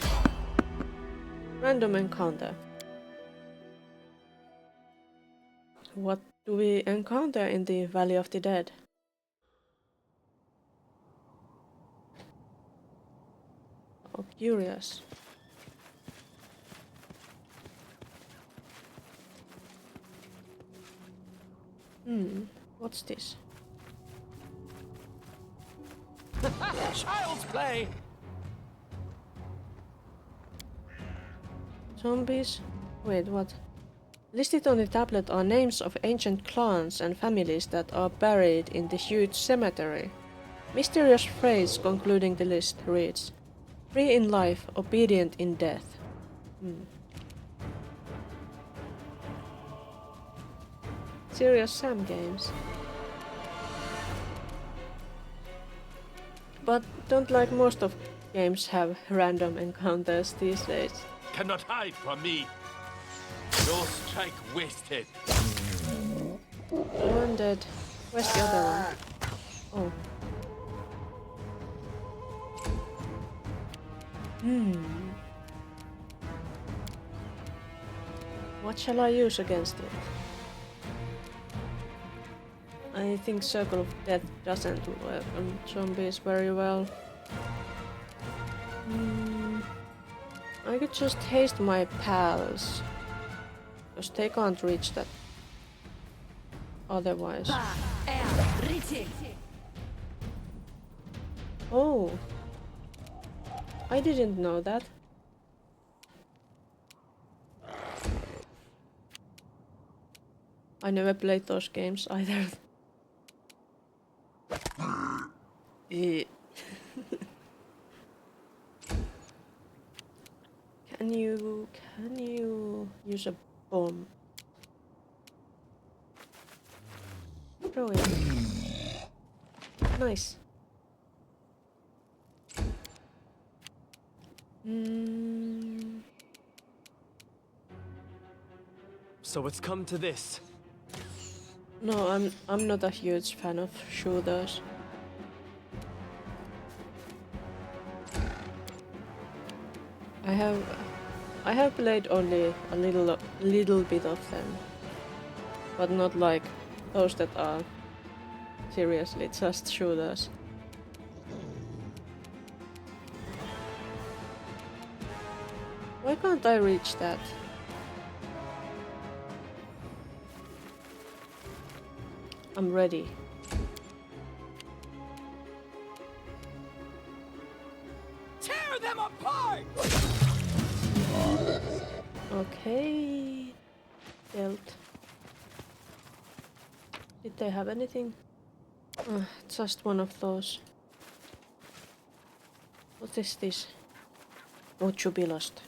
Random encounter. What do we encounter in the Valley of the Dead? Oh, curious. What's this? Child's play! Zombies? Wait, what? Listed on the tablet are names of ancient clans and families that are buried in the huge cemetery. Mysterious phrase concluding the list reads, "Free in life, obedient in death." Serious Sam games. But don't like most of games have random encounters these days. Cannot hide from me. No strike wasted. One dead. Where's the other one? Oh. What shall I use against it? I think Circle of Death doesn't work on zombies very well. I could just haste my pals, because they can't reach that otherwise. Oh, I didn't know that. I never played those games either. Can you use a bomb? Throw it. Nice. So it's come to this. No, I'm not a huge fan of shooters. I have played only a little bit of them, but not like those that are seriously just shooters. Why can't I reach that? I'm ready. Tear them apart! Okay. Dealt. Did they have anything? Just one of those. What is this? Would you be lost?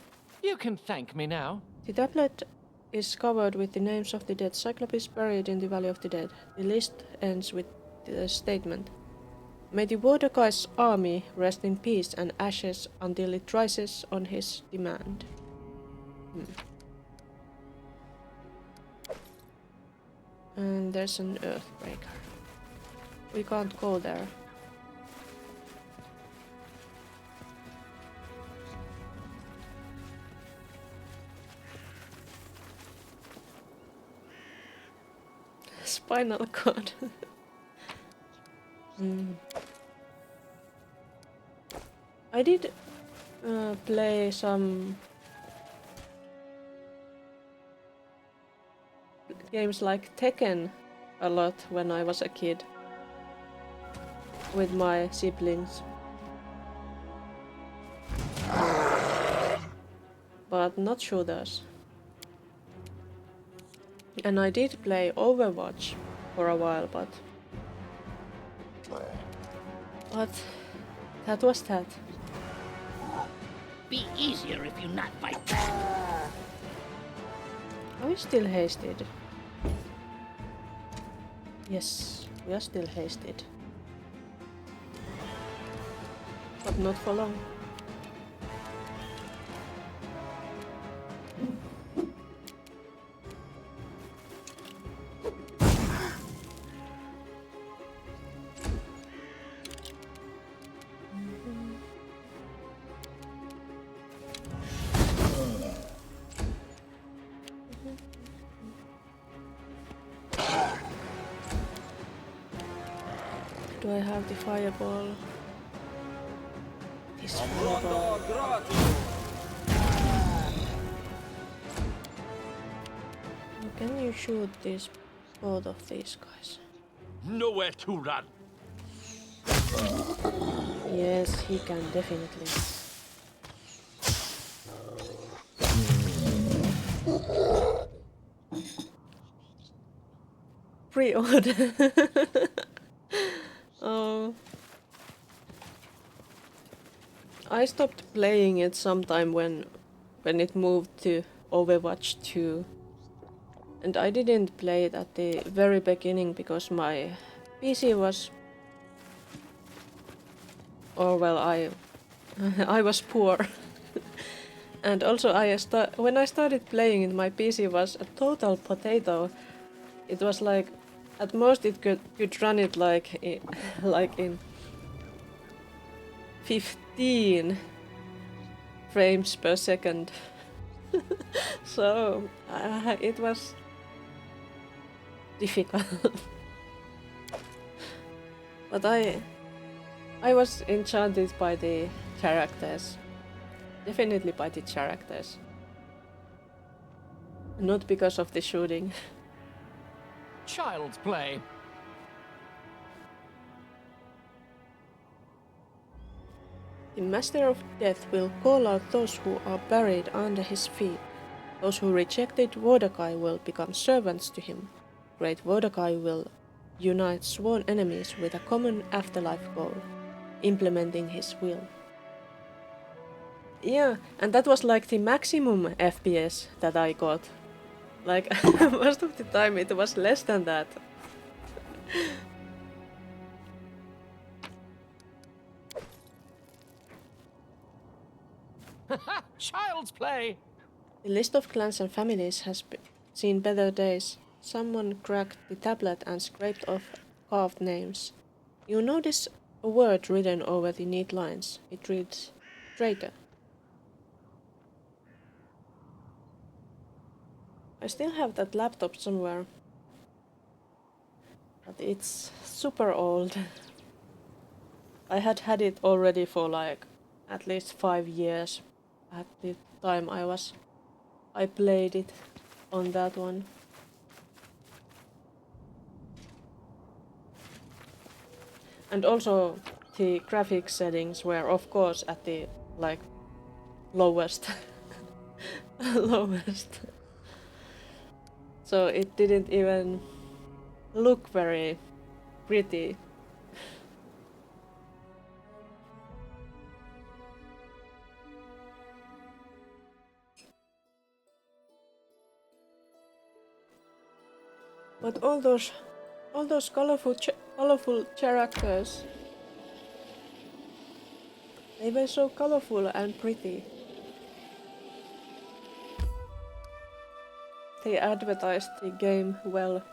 You can thank me now. The tablet is covered with the names of the dead. Cyclops is buried in the Valley of the Dead. The list ends with the statement: May the Mordecai's army rest in peace and ashes until it rises on his demand. And there's an Earthbreaker. We can't go there. Spinal cord. I did play some games like Tekken a lot when I was a kid with my siblings. But not shooters. And I did play Overwatch for a while, but that was that. Be easier if you not fight back. Are we still hasted? Yes, we are still hasted. But not for long. Do I have the fireball? This fireball. Can you shoot both of these guys? Nowhere to run. Yes, he can definitely. Pre-order. Oh. I stopped playing it sometime when it moved to Overwatch 2. And I didn't play it at the very beginning because my PC was... Or well, I was poor. And also when I started playing it, my PC was a total potato. It was like, at most it could run it like in 15 frames per second. So it was difficult. But I was enchanted by the characters. Definitely by the characters. Not because of the shooting. Child's play. The Master of Death will call out those who are buried under his feet. Those who rejected Mordecai will become servants to him. Great Mordecai will unite sworn enemies with a common afterlife goal, implementing his will. Yeah, and that was like the maximum FPS that I got. Like, most of the time it was less than that. Child's play! The list of clans and families has seen better days. Someone cracked the tablet and scraped off carved names. You notice a word written over the neat lines. It reads, traitor. I still have that laptop somewhere. But it's super old. I had it already for like at least 5 years at the time I played it on that one. And also the graphics settings were of course at the like lowest lowest. So it didn't even look very pretty. But all those colorful characters, they were so colorful and pretty. They advertised the game well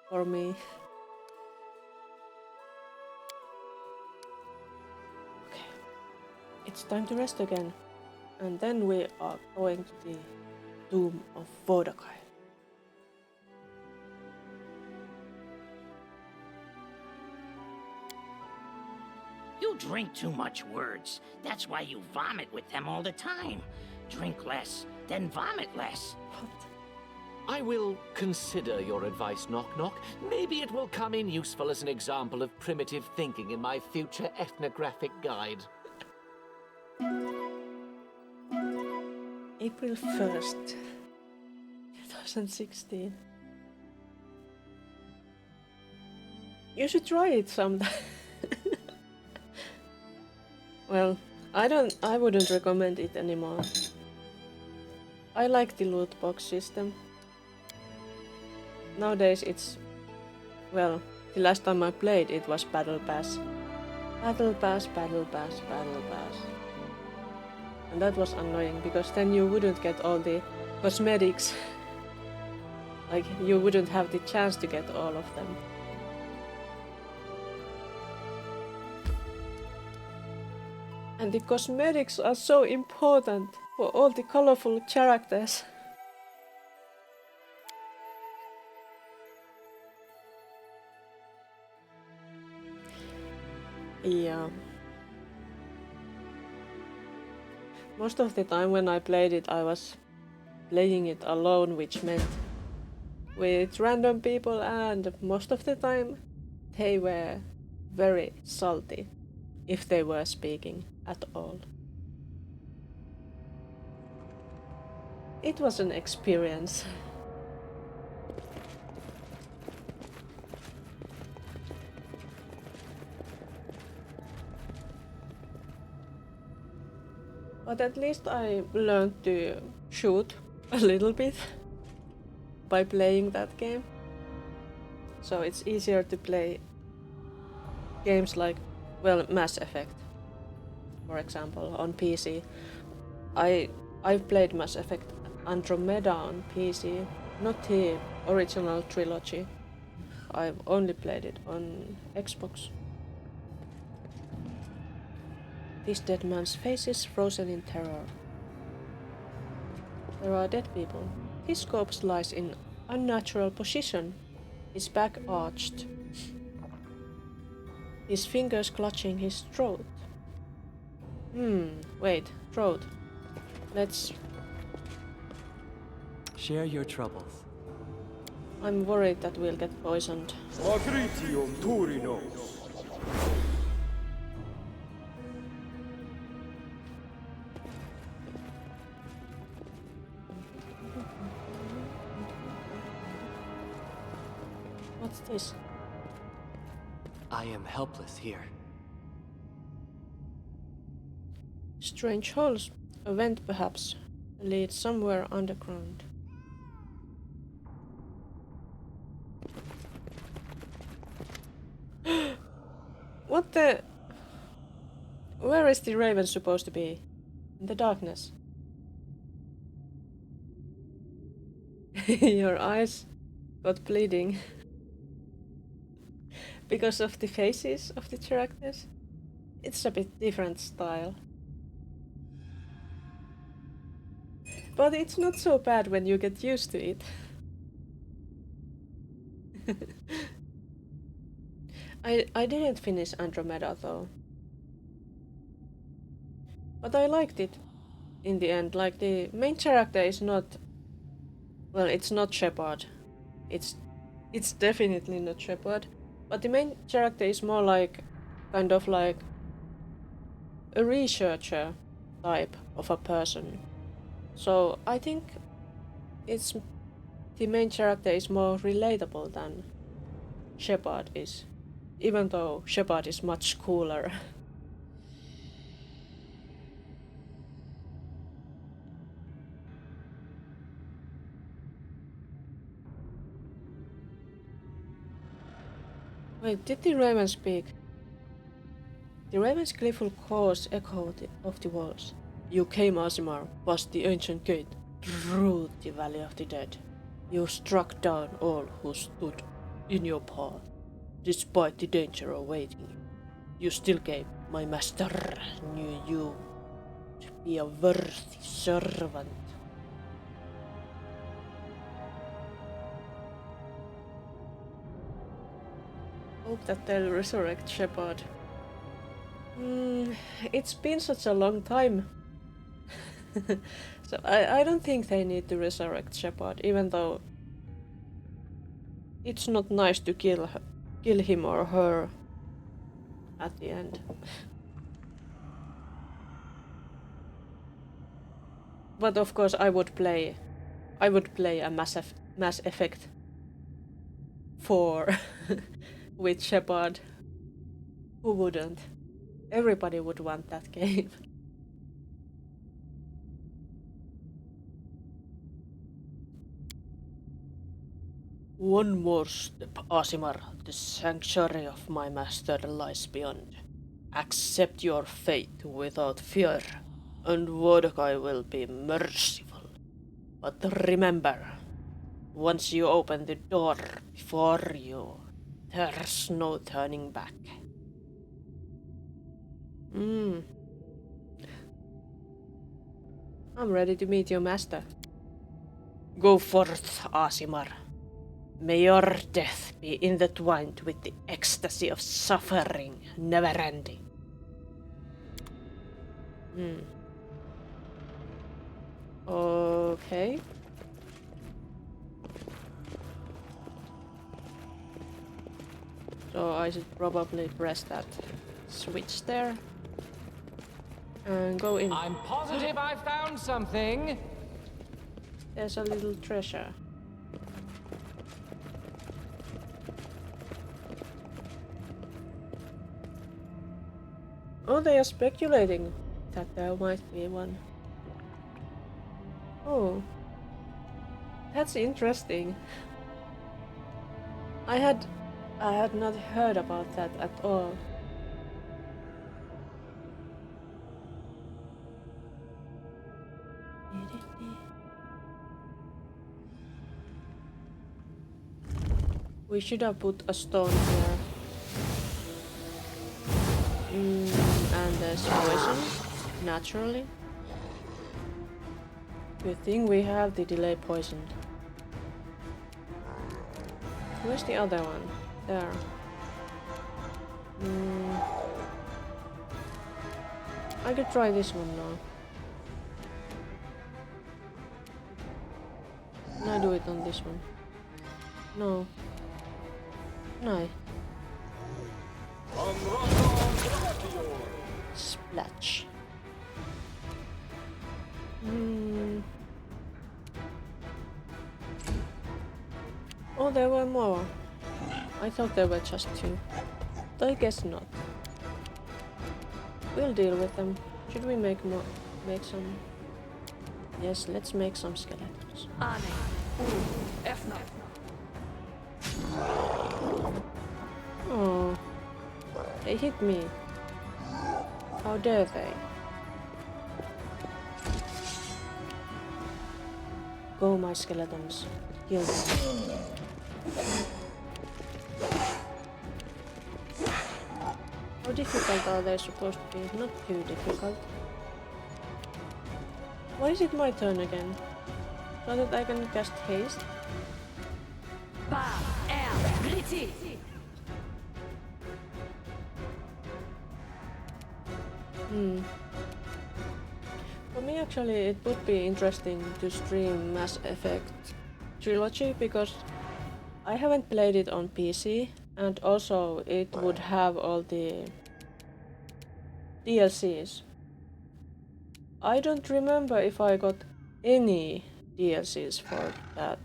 for me. Okay, it's time to rest again, and then we are going to the Tomb of Vodakai. You drink too much words. That's why you vomit with them all the time. Drink less, then vomit less. I will consider your advice, Knock Knock. Maybe it will come in useful as an example of primitive thinking in my future ethnographic guide. April 1st, 2016. You should try it sometime. Well, I wouldn't recommend it anymore. I like the loot box system. Nowadays it's, well, the last time I played it was Battle Pass. Battle Pass, Battle Pass, Battle Pass. And that was annoying because then you wouldn't get all the cosmetics. Like, you wouldn't have the chance to get all of them. And the cosmetics are so important for all the colorful characters. Yeah. Most of the time when I played it, I was playing it alone, which meant with random people, and most of the time they were very salty, if they were speaking at all. It was an experience. But at least I learned to shoot a little bit by playing that game. So it's easier to play games like, well, Mass Effect, for example, on PC. I've played Mass Effect Andromeda on PC, not the original trilogy. I've only played it on Xbox. This dead man's face is frozen in terror. There are dead people. His corpse lies in unnatural position, his back arched, his fingers clutching his throat. Wait, throat. Let's... Share your troubles. I'm worried that we'll get poisoned. What's this? I am helpless here. Strange holes. A vent perhaps leads somewhere underground. What the... Where is the raven supposed to be? In the darkness. Your eyes got bleeding. Because of the faces of the characters. It's a bit different style. But it's not so bad when you get used to it. I didn't finish Andromeda though. But I liked it in the end. Like the main character is not, well, it's not Shepard. It's definitely not Shepard. But the main character is more like kind of like a researcher type of a person. So I think it's the main character is more relatable than Shepard is. Even though Shepard is much cooler. Wait, did the raven speak? The raven's gleeful calls echoed of the walls. You came, Asimar, past the ancient gate, through the valley of the dead. You struck down all who stood in your path, despite the danger awaiting you. You still came. My master knew you to be a worthy servant. Hope that they'll resurrect Shepard. It's been such a long time. So I don't think they need to resurrect Shepard, even though it's not nice to kill him or her at the end. But of course I would play a Mass Effect 4 with Shepard. Who wouldn't? Everybody would want that game. One more step, Asimar. The sanctuary of my master lies beyond. Accept your fate without fear, and Vodakai will be merciful. But remember, once you open the door before you, there's no turning back. I'm ready to meet your master. Go forth, Asimar. May your death be intertwined with the ecstasy of suffering, never-ending. Okay. So I should probably press that switch there. And go in. I'm positive I found something. There's a little treasure. Oh, they are speculating that there might be one. Oh, that's interesting. I had not heard about that at all. We should have put a stone here. And there's poison, naturally. Good thing we have the delay poison. Where's the other one? There. I could try this one now. Can I do it on this one? No. No. Splash. Oh, there were more. I thought there were just two. But I guess not. We'll deal with them. Should we make some? Yes, let's make some skeletons. Oh, they hit me. How dare they? Go, my skeletons. Kill them. How difficult are they supposed to be? Not too difficult. Why is it my turn again? So that I can cast haste? For me, actually, it would be interesting to stream Mass Effect Trilogy because I haven't played it on PC, and also it would have all the DLCs. I don't remember if I got any DLCs for that.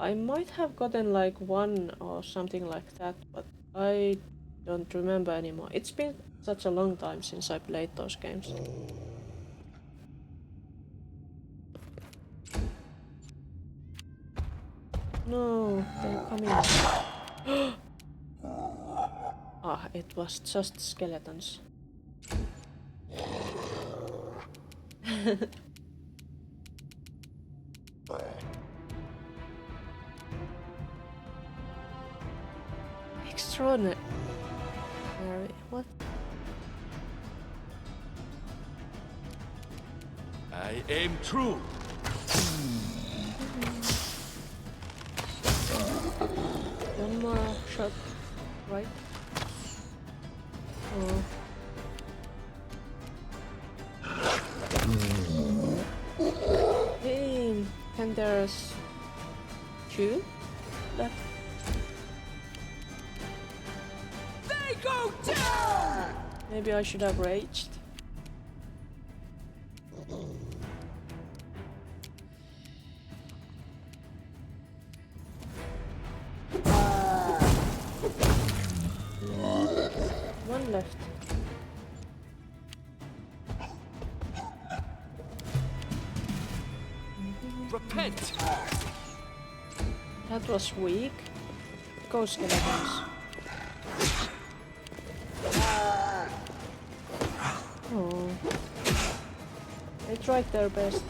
I might have gotten like one or something like that, but I don't remember anymore. It's been such a long time since I played those games. No, they're coming. Ah, it was just skeletons. Extraordinary. What? I aim true. One more shot, right? Oh. Hey, and there's two left. They go down! Maybe I should have raged. One left. Repent! That was weak. Go skeletons. Oh. They tried their best.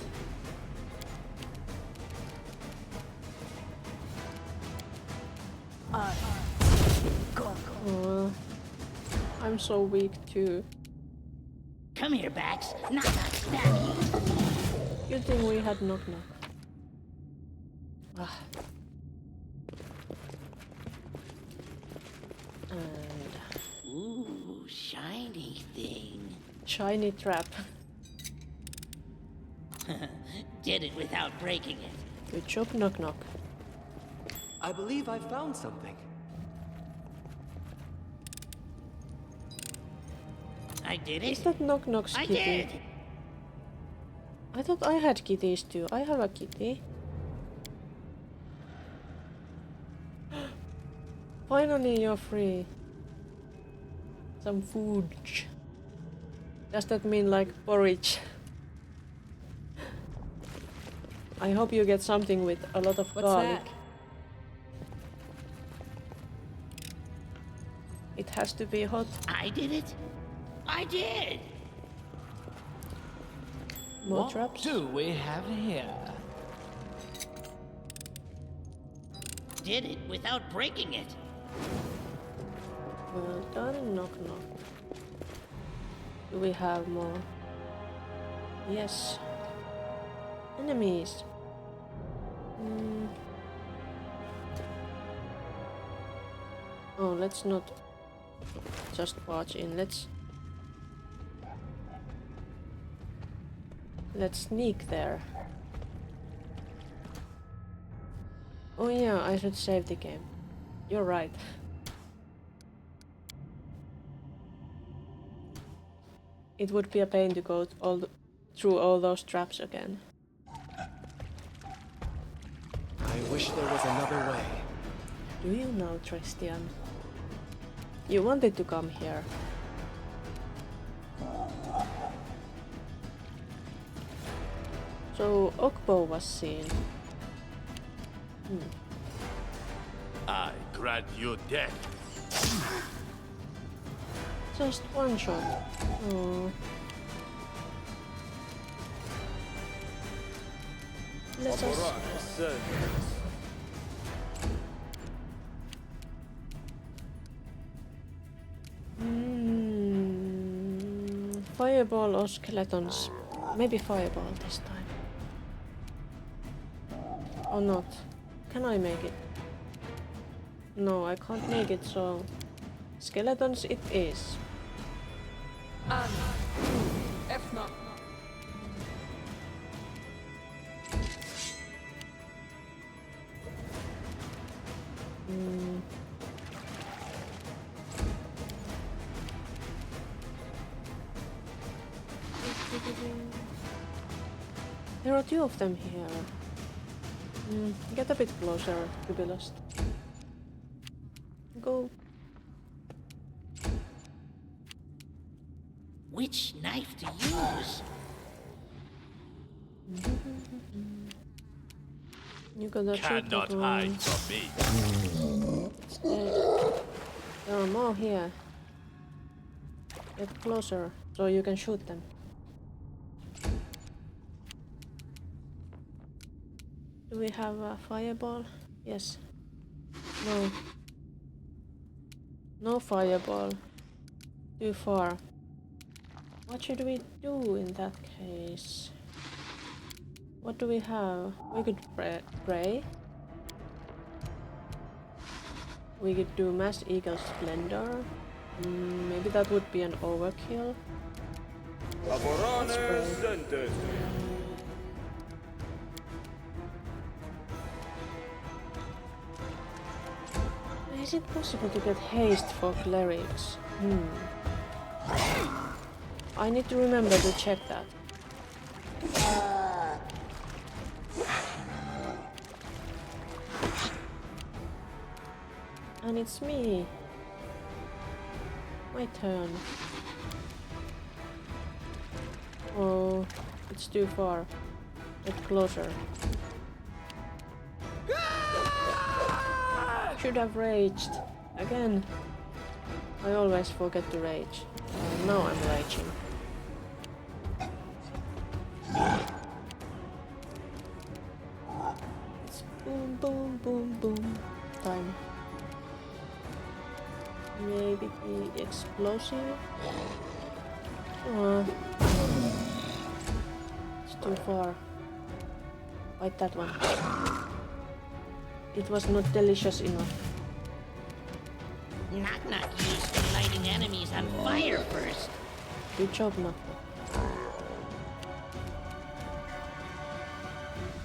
Oh. I'm so weak too. Come here, Bax. Knock, knock, stabby. Good thing we had knock knock. Ah. And Ooh, shiny thing. shiny trap. Did it without breaking it. Good job, knock knock. I believe I found something. I did Is it. that knock knock's I kitty? did. I thought I had kitties too. I have a kitty. Finally, you're free. Some food. Does that mean like porridge? I hope you get something with a lot of garlic. It has to be hot. I did it. I did. More What traps. do we have here? Did it without breaking it. Well done, knock knock. Do we have more? Yes. Enemies. Oh, let's not just barge in. Let's sneak there. Oh yeah, I should save the game. You're right. It would be a pain to go through all those traps again. I wish there was another way. Do you know, Tristian? You wanted to come here. So, Okbo was seen. I grant you death. Just one shot. Oh. Let us... Fireball or skeletons? Maybe fireball this time. Or not. Can I make it? No, I can't make it, so skeletons it is. Efna. There are two of them here. Get a bit closer to be lost. Go. Which knife to use? You gotta shoot that Cannot one. hide from me. It's dead. There are more here. Get closer so you can shoot them. Do we have a fireball? Yes. No. No fireball. Too far. What should we do in that case? What do we have? We could pray. We could do Mass Eagle Splendor. Maybe that would be an overkill. Let's pray. Is it possible to get haste for clerics? I need to remember to check that. And it's me. My turn. Oh, it's too far. Get closer. Should have raged. Again. I always forget to rage. Now I'm raging. It's boom, boom, boom, boom time. Maybe be explosive? It's too far. Fight that one. It was not delicious enough. Knock used for lighting enemies on fire first. Good job, Knock.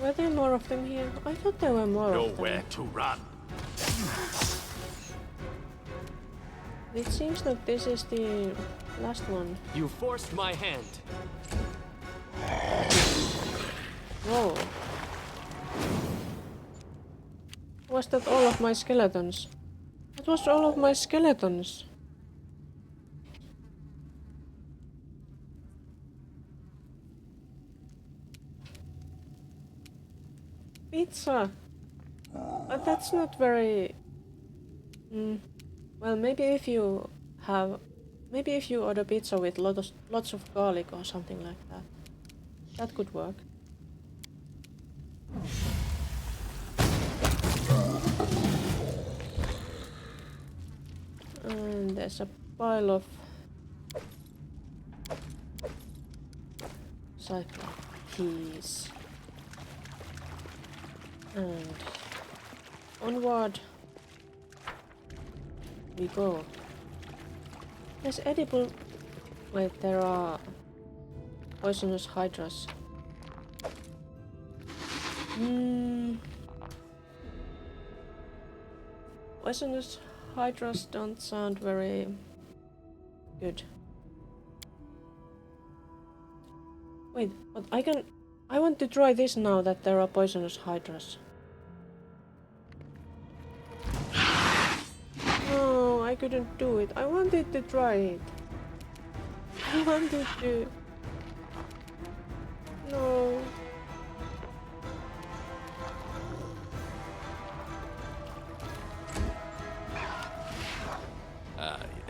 Were there more of them here? I thought there were more of them. Nowhere to run. It seems that this is the last one. You forced my hand. Whoa. Was that all of my skeletons? That was all of my skeletons. Pizza. That's not very... Well, maybe if you order pizza with lots of garlic or something like that. That could work. And there's a pile of cyclone keys. And onward we go. There's edible... Wait, there are poisonous hydras. Poisonous hydras don't sound very good. Wait, but I want to try this now that there are poisonous hydras. No, I couldn't do it. I wanted to try it. I wanted to... No.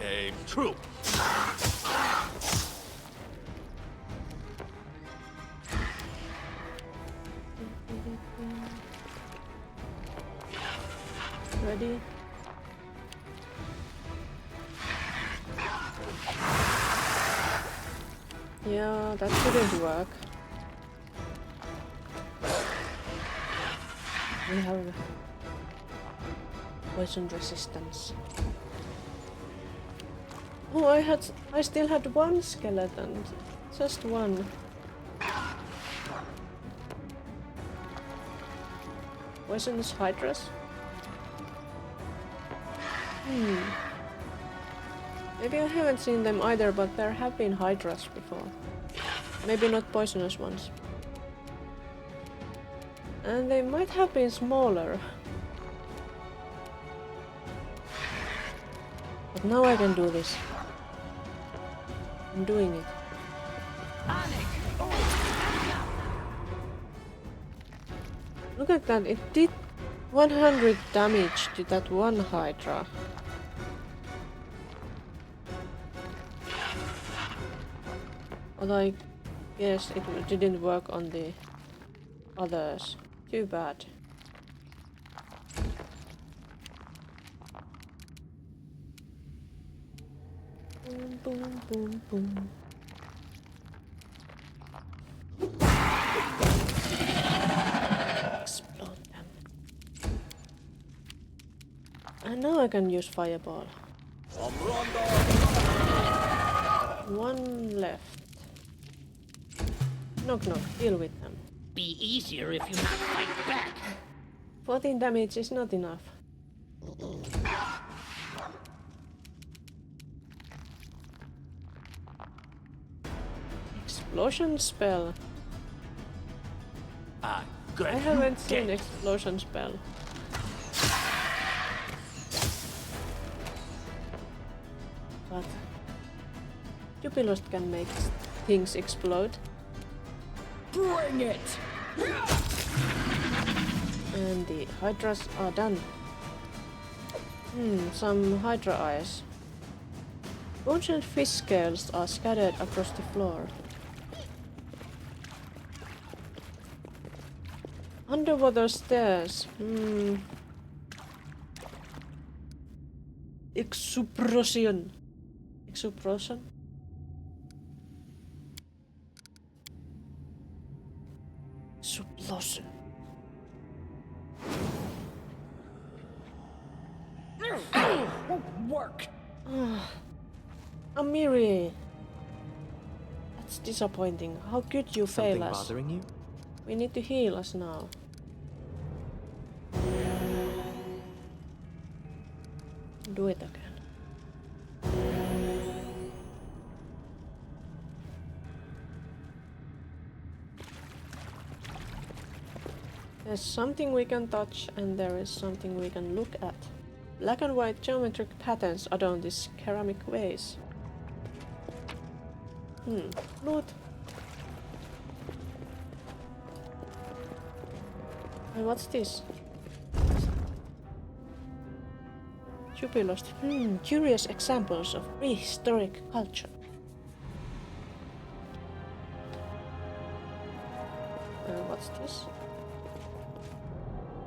Aim true. Ready? Yeah, that shouldn't work. We have poison resistance. Oh, I still had one skeleton. Just one. Poisonous hydras? Maybe I haven't seen them either, but there have been hydras before. Maybe not poisonous ones. And they might have been smaller. But now I can do this. I'm doing it. Look at that, it did 100 damage to that one hydra. But I guess it didn't work on the others. Too bad. Boom, boom, boom, boom. Explode them. And now I can use fireball. One left. Knock knock, deal with them. Be easier if you not fight back. 14 damage is not enough. Explosion spell. Good. I haven't seen explosion spell. But Jubilost can make things explode. Bring it! And the hydras are done. Some hydra eyes. Bones and fish scales are scattered across the floor. Underwater stairs. Exupration. Exupration? Explosion. Won't work! Amiri. That's disappointing. How could you fail Something us? bothering you? We need to heal us now. Do it again. There's something we can touch and there is something we can look at. Black and white geometric patterns adorn this ceramic vase. Loot. And what's this? Jubilost. Curious examples of prehistoric culture. What's this?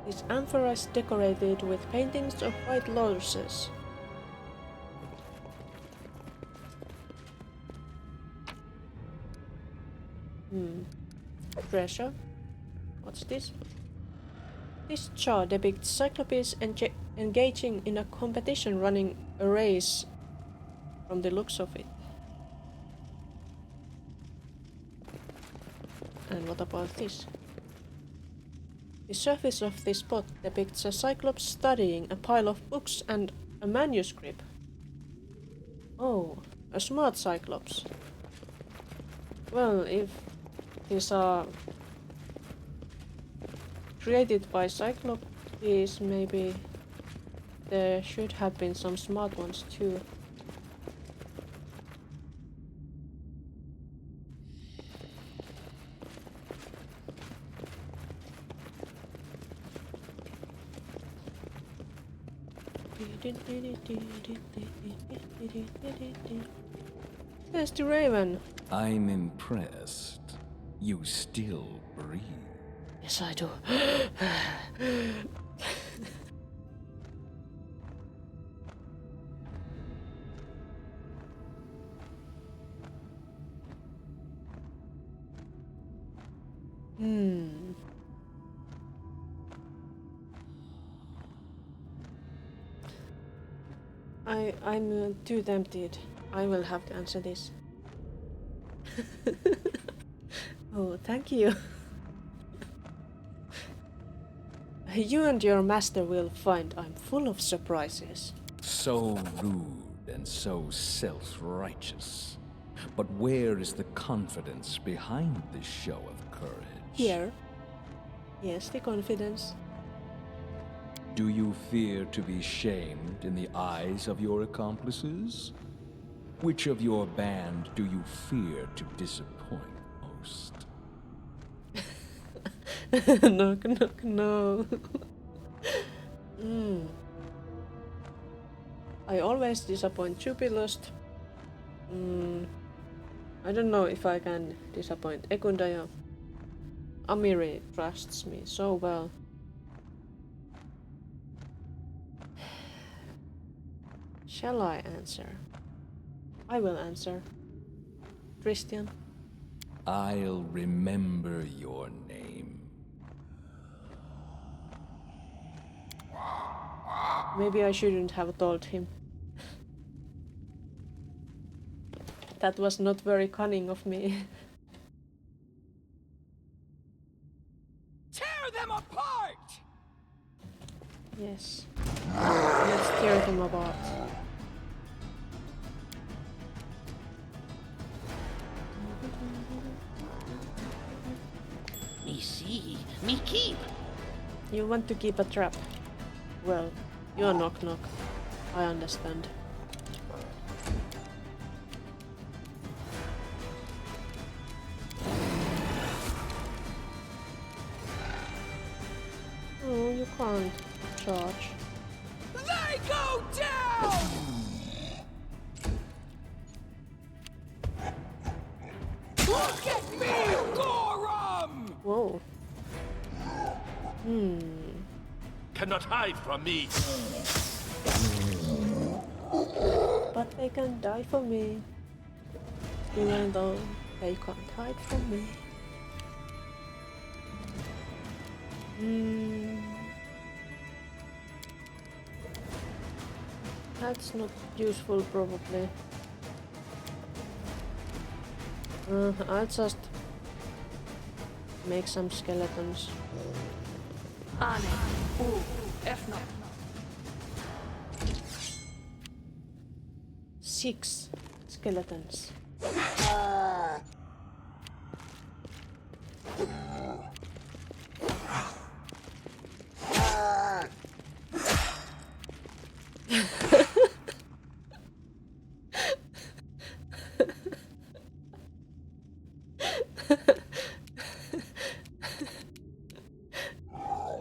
This amphora is decorated with paintings of white lotuses. Treasure. What's this? This jar depicts Cyclopes engaging in a competition running a race from the looks of it. And what about this? The surface of this spot depicts a Cyclops studying a pile of books and a manuscript. Oh, a smart Cyclops. Well, if these are created by Cyclops, maybe there should have been some smart ones too. There's the raven. I'm impressed. You still breathe. Yes, I do. I'm too tempted. I will have to answer this. Oh, thank you. You and your master will find I'm full of surprises. So rude and so self-righteous. But where is the confidence behind this show of courage? Here. Yes, the confidence. Do you fear to be shamed in the eyes of your accomplices? Which of your band do you fear to disappoint most? Knock, knock, no. I always disappoint Jubilost. I don't know if I can disappoint Ekundaya. Amiri trusts me so well. Shall I answer? I will answer. Christian. I'll remember your name. Maybe I shouldn't have told him. That was not very cunning of me. Tear them apart! Yes. Let's tear them apart. Me see, me keep. You want to keep a trap? Well, you're knock knock. I understand. Oh, you can't charge. They go down! Look at me, Gorum! Whoa. Cannot hide from me. But they can die for me. Even though they can't hide from me. That's not useful, probably. I'll just make some skeletons. F9. 6 skeletons.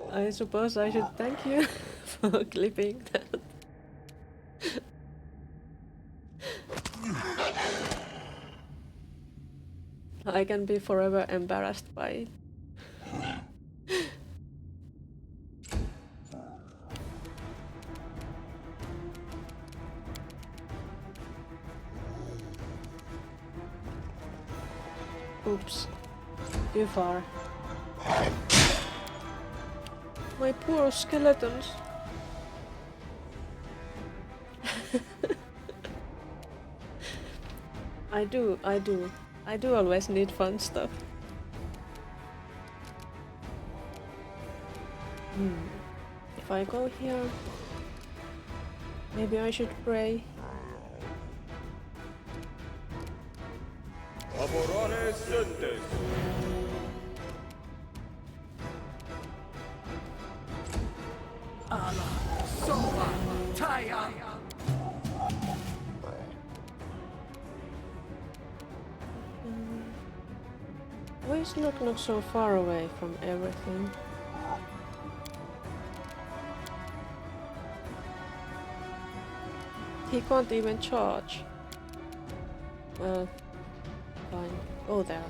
I suppose I should thank you for clipping that. I can be forever embarrassed by it. Oops. Too far. My poor skeletons. I do always need fun stuff. If I go here, maybe I should pray. Why is Knock Knock so far away from everything? He can't even charge. Well, fine. Go there.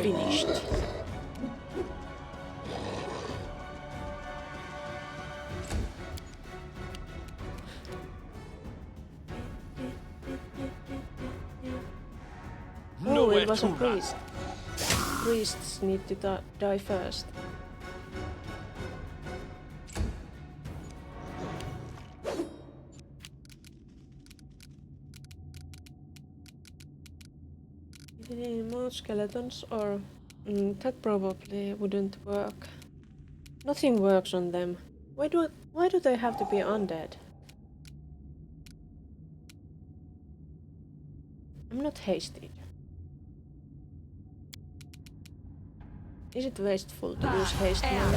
Finished. Oh, it was a priest. Priests need to die first. Any more skeletons or... that probably wouldn't work. Nothing works on them. Why do they have to be undead? I'm not hasty. Is it wasteful to use haste now?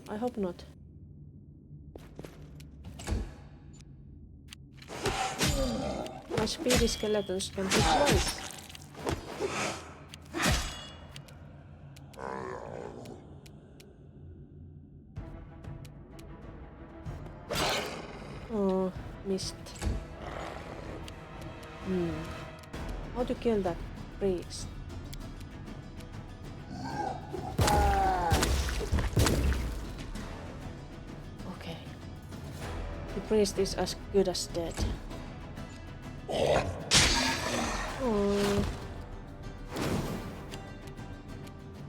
I hope not. My speedy skeletons can hit twice. Oh, missed. How to kill that priest? Okay. The priest is as good as dead. Oh.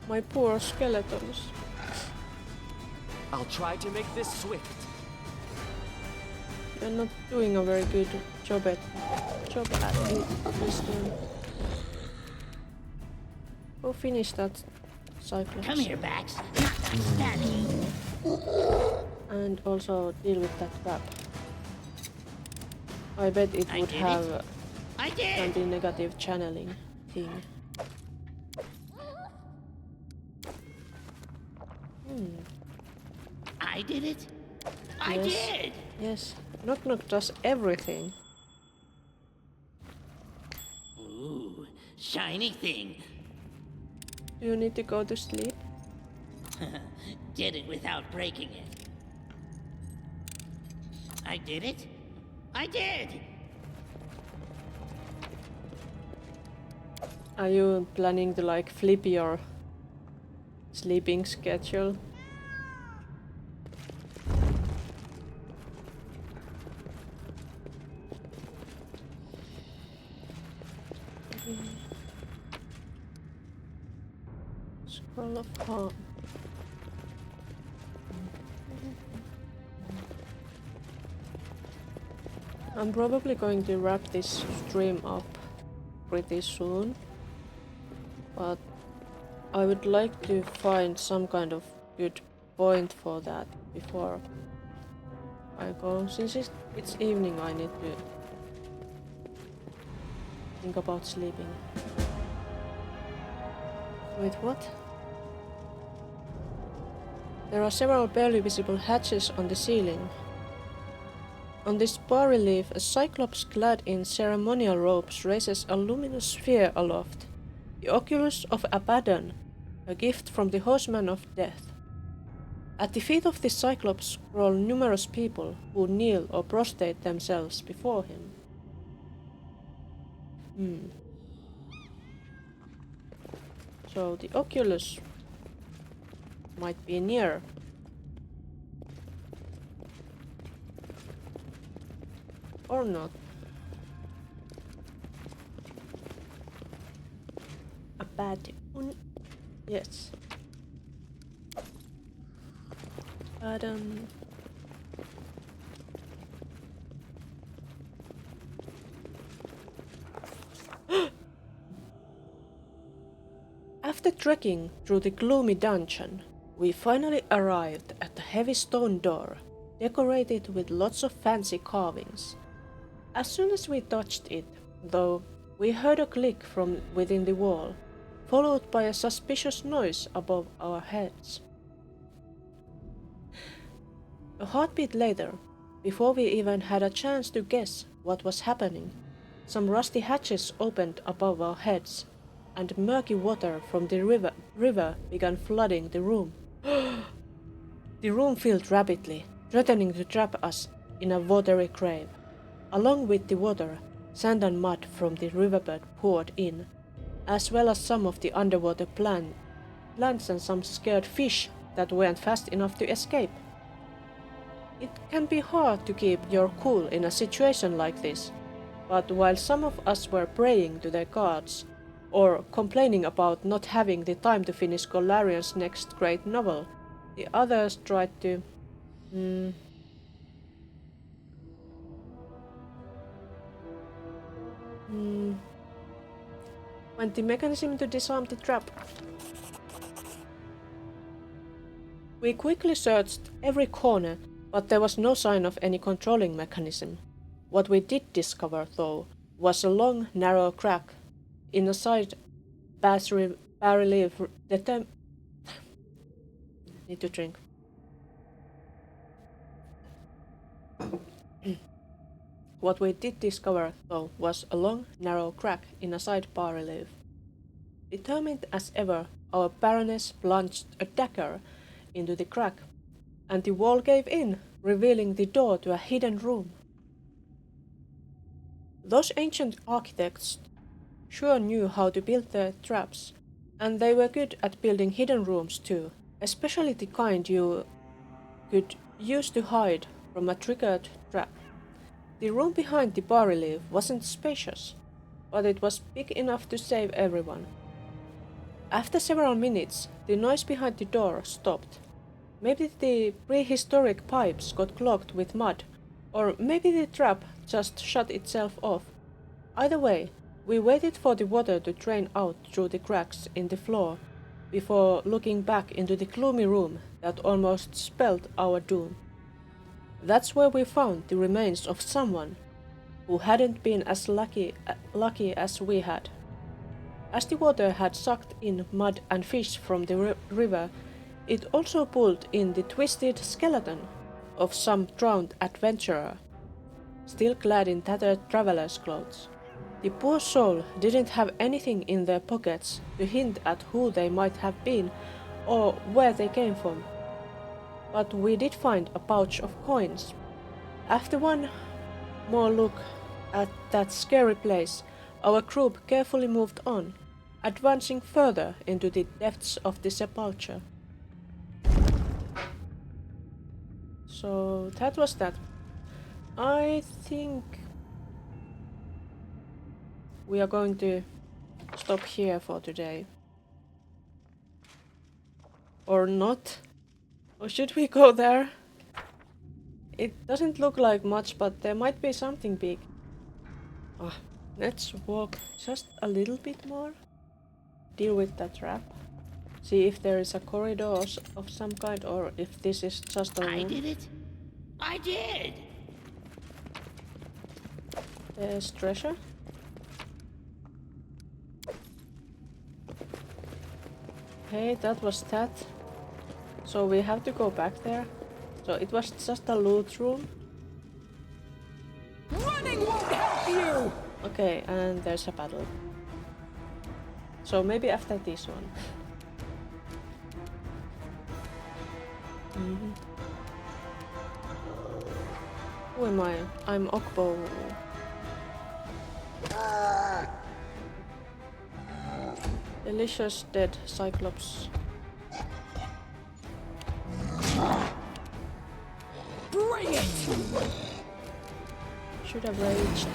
My poor skeletons. I'll try to make this swift. You're not doing a very good job at it this time. Go finish that Cyclops. Come here, Bax. Not that statue. And also deal with that trap. I bet it would have I did. anti-negative channeling thing. I did it. I Yes. did. Yes. Knock Knock does everything. Ooh, shiny thing. Do you need to go to sleep? Did it without breaking it. I did it. I did. Are you planning to like flip your sleeping schedule? Scroll of Harm. I'm probably going to wrap this stream up pretty soon, but I would like to find some kind of good point for that before I go. Since it's evening, I need to think about sleeping. Wait, what? There are several barely visible hatches on the ceiling. On this bas-relief, a cyclops clad in ceremonial robes raises a luminous sphere aloft, the oculus of Abaddon, a gift from the horseman of death. At the feet of this cyclops crawl numerous people who kneel or prostrate themselves before him. So the oculus might be near. Or not. A bad one. Yes. But after trekking through the gloomy dungeon, we finally arrived at the heavy stone door, decorated with lots of fancy carvings. As soon as we touched it, though, we heard a click from within the wall, followed by a suspicious noise above our heads. A heartbeat later, before we even had a chance to guess what was happening, some rusty hatches opened above our heads, and murky water from the river began flooding the room. The room filled rapidly, threatening to trap us in a watery grave. Along with the water, sand and mud from the riverbed poured in, as well as some of the underwater plants and some scared fish that weren't fast enough to escape. It can be hard to keep your cool in a situation like this, but while some of us were praying to their gods, or complaining about not having the time to finish Golarian's next great novel, the others tried to... Find the mechanism to disarm the trap. We quickly searched every corner, but there was no sign of any controlling mechanism. What we did discover, though, was a long, narrow crack in a side barrel Need to drink. What we did discover, though, was a long, narrow crack in a side bas-relief. Determined as ever, our Baroness plunged a dagger into the crack, and the wall gave in, revealing the door to a hidden room. Those ancient architects sure knew how to build their traps, and they were good at building hidden rooms too, especially the kind you could use to hide from a triggered trap. The room behind the bas-relief wasn't spacious, but it was big enough to save everyone. After several minutes, the noise behind the door stopped. Maybe the prehistoric pipes got clogged with mud, or maybe the trap just shut itself off. Either way, we waited for the water to drain out through the cracks in the floor before looking back into the gloomy room that almost spelled our doom. That's where we found the remains of someone who hadn't been as lucky as we had. As the water had sucked in mud and fish from the river, it also pulled in the twisted skeleton of some drowned adventurer, still clad in tattered traveler's clothes. The poor soul didn't have anything in their pockets to hint at who they might have been or where they came from. But we did find a pouch of coins. After one more look at that scary place, our group carefully moved on, advancing further into the depths of the sepulchre. So that was that. I think we are going to stop here for today. Or not? Or should we go there? It doesn't look like much, but there might be something big. Let's walk just a little bit more. Deal with that trap. See if there is a corridor of some kind, or if this is just a room. I did it. I did. There's treasure. Okay, that was that. So we have to go back there. So it was just a loot room. Running won't help you! Okay, and there's a battle. So maybe after this one. Who am I? I'm Okbo. Delicious dead Cyclops. Bring it! Should have raged.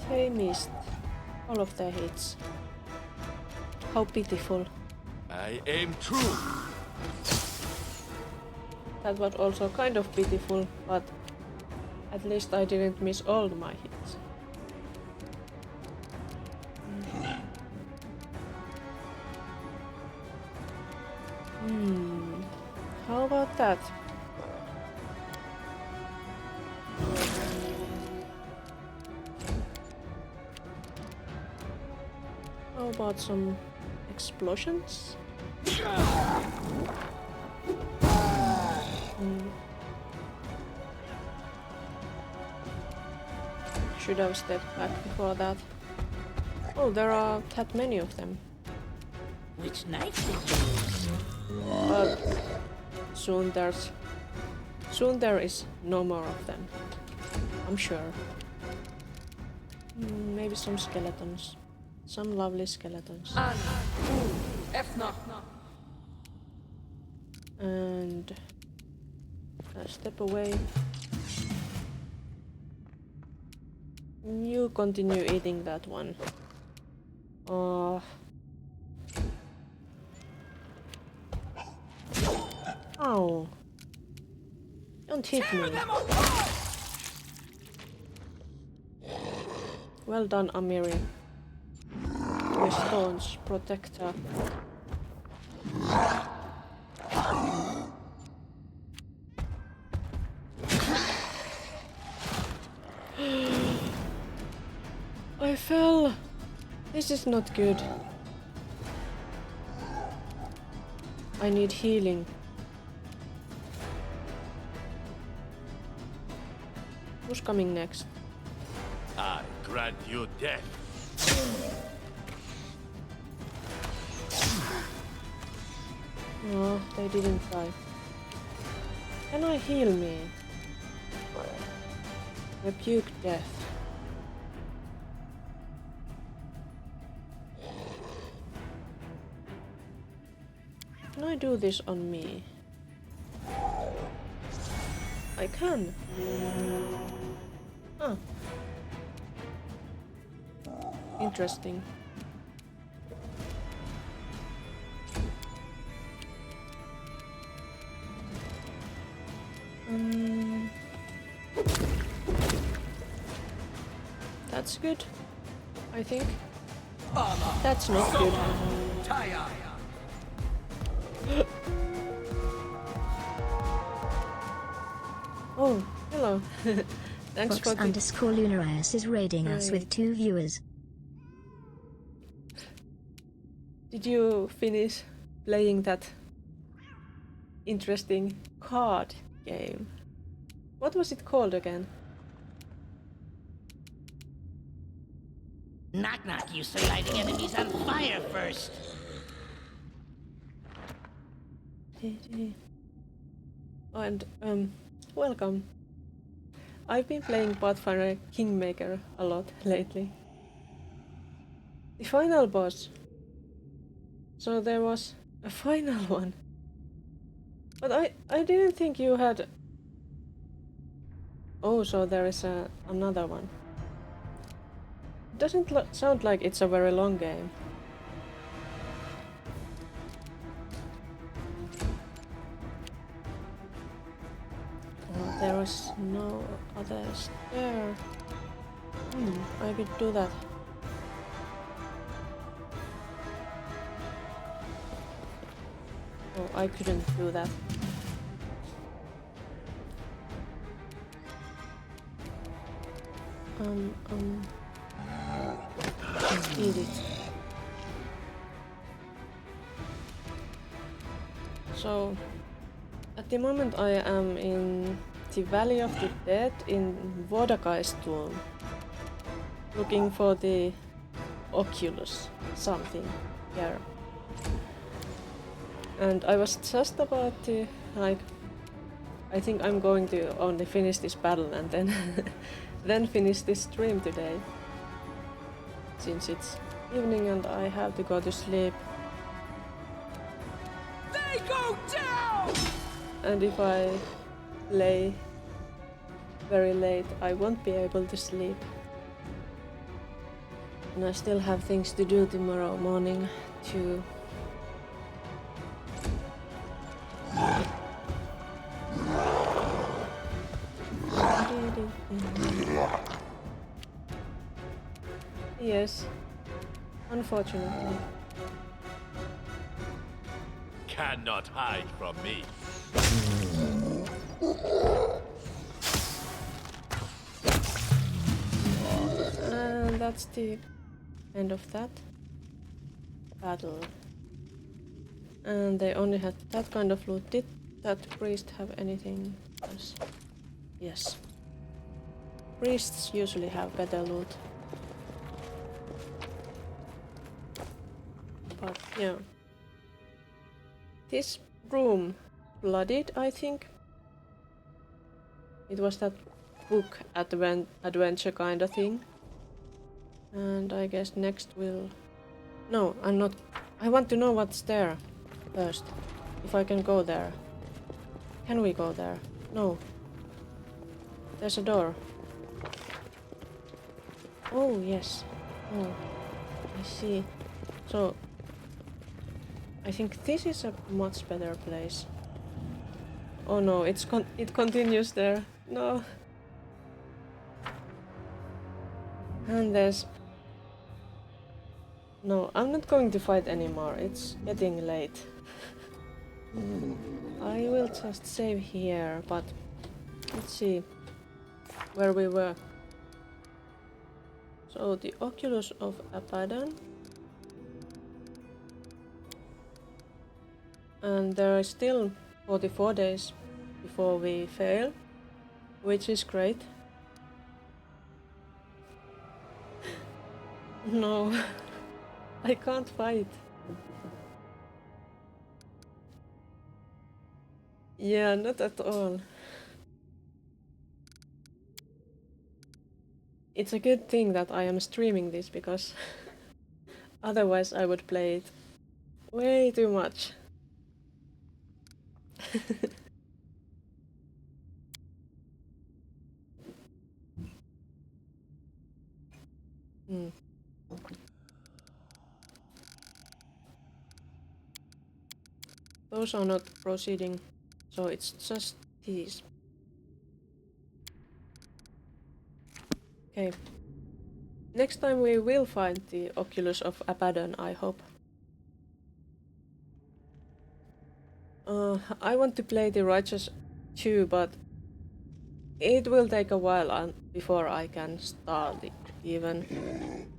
They missed all of their hits. How pitiful. I aim true. That was also kind of pitiful, but at least I didn't miss all my hits. How about that? How about some explosions? Should have stepped back before that. Oh, there are that many of them. Which knife did you use? But soon there is no more of them. I'm sure. Maybe some skeletons. Some lovely skeletons. And step away. You continue eating that one. Ow. Don't hit me. Well done, Amiri. Your staunch protector. I fell! This is not good. I need healing. Who's coming next? I grant you death. No, they didn't die. Can I heal me? Rebuke death. Can I do this on me? I can. Huh. Interesting. That's good, I think. That's not good. Oh, hello. Thanks for the... _Lunarius is raiding us with 2 viewers. Did you finish playing that interesting card game? What was it called again? Knock knock, used to lighting enemies on fire first. Oh, and welcome. I've been playing Pathfinder Kingmaker a lot lately. The final boss. So there was a final one. But I didn't think you had... Oh, so there is another one. It doesn't sound like it's a very long game. Oh, there is no others there. I could do that. Oh, I couldn't do that. Let's eat it. So, at the moment I am in the Valley of the Dead in Vodakai's tomb, looking for the Oculus something here. And I was just about to, like, I think I'm going to only finish this battle and then then finish this stream today. Since it's evening and I have to go to sleep. They go down! And if I play very late, I won't be able to sleep. And I still have things to do tomorrow morning too. Yes, unfortunately. Cannot hide from me. And that's the end of that battle. And they only had that kind of loot. Did that priest have anything else? Yes. Priests usually have better loot. But yeah. This room bloodied, I think. It was that book adventure kind of thing. And I guess next we'll... No, I'm not... I want to know what's there first. If I can go there. Can we go there? No. There's a door. Oh, yes. Oh, I see. So, I think this is a much better place. Oh no, it continues there. No. And there's... No, I'm not going to fight anymore. It's getting late. I will just save here, but let's see where we were. So the Oculus of Abaddon. And there are still 44 days before we fail, which is great. No, I can't fight. Yeah, not at all. It's a good thing that I am streaming this because otherwise I would play it way too much. Hmm. Those are not proceeding, so it's just these. Okay. Next time we will find the Oculus of Abaddon, I hope. I want to play the Righteous too, but it will take a while before I can start it even.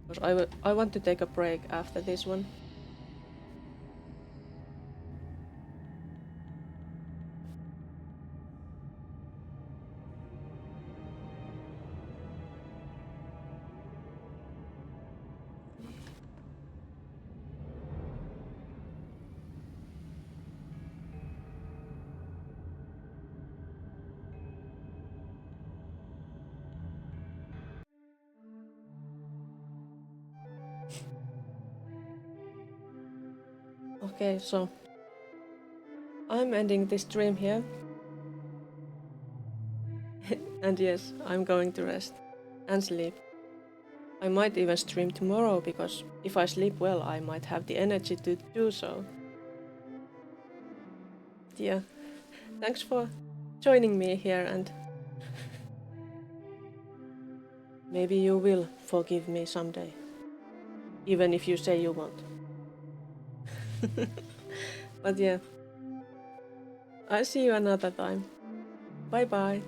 Because I want to take a break after this one. Okay, so I'm ending this stream here. And yes, I'm going to rest and sleep. I might even stream tomorrow because if I sleep well, I might have the energy to do so. Yeah, thanks for joining me here, and maybe you will forgive me someday, even if you say you won't. But yeah, I'll see you another time. Bye bye.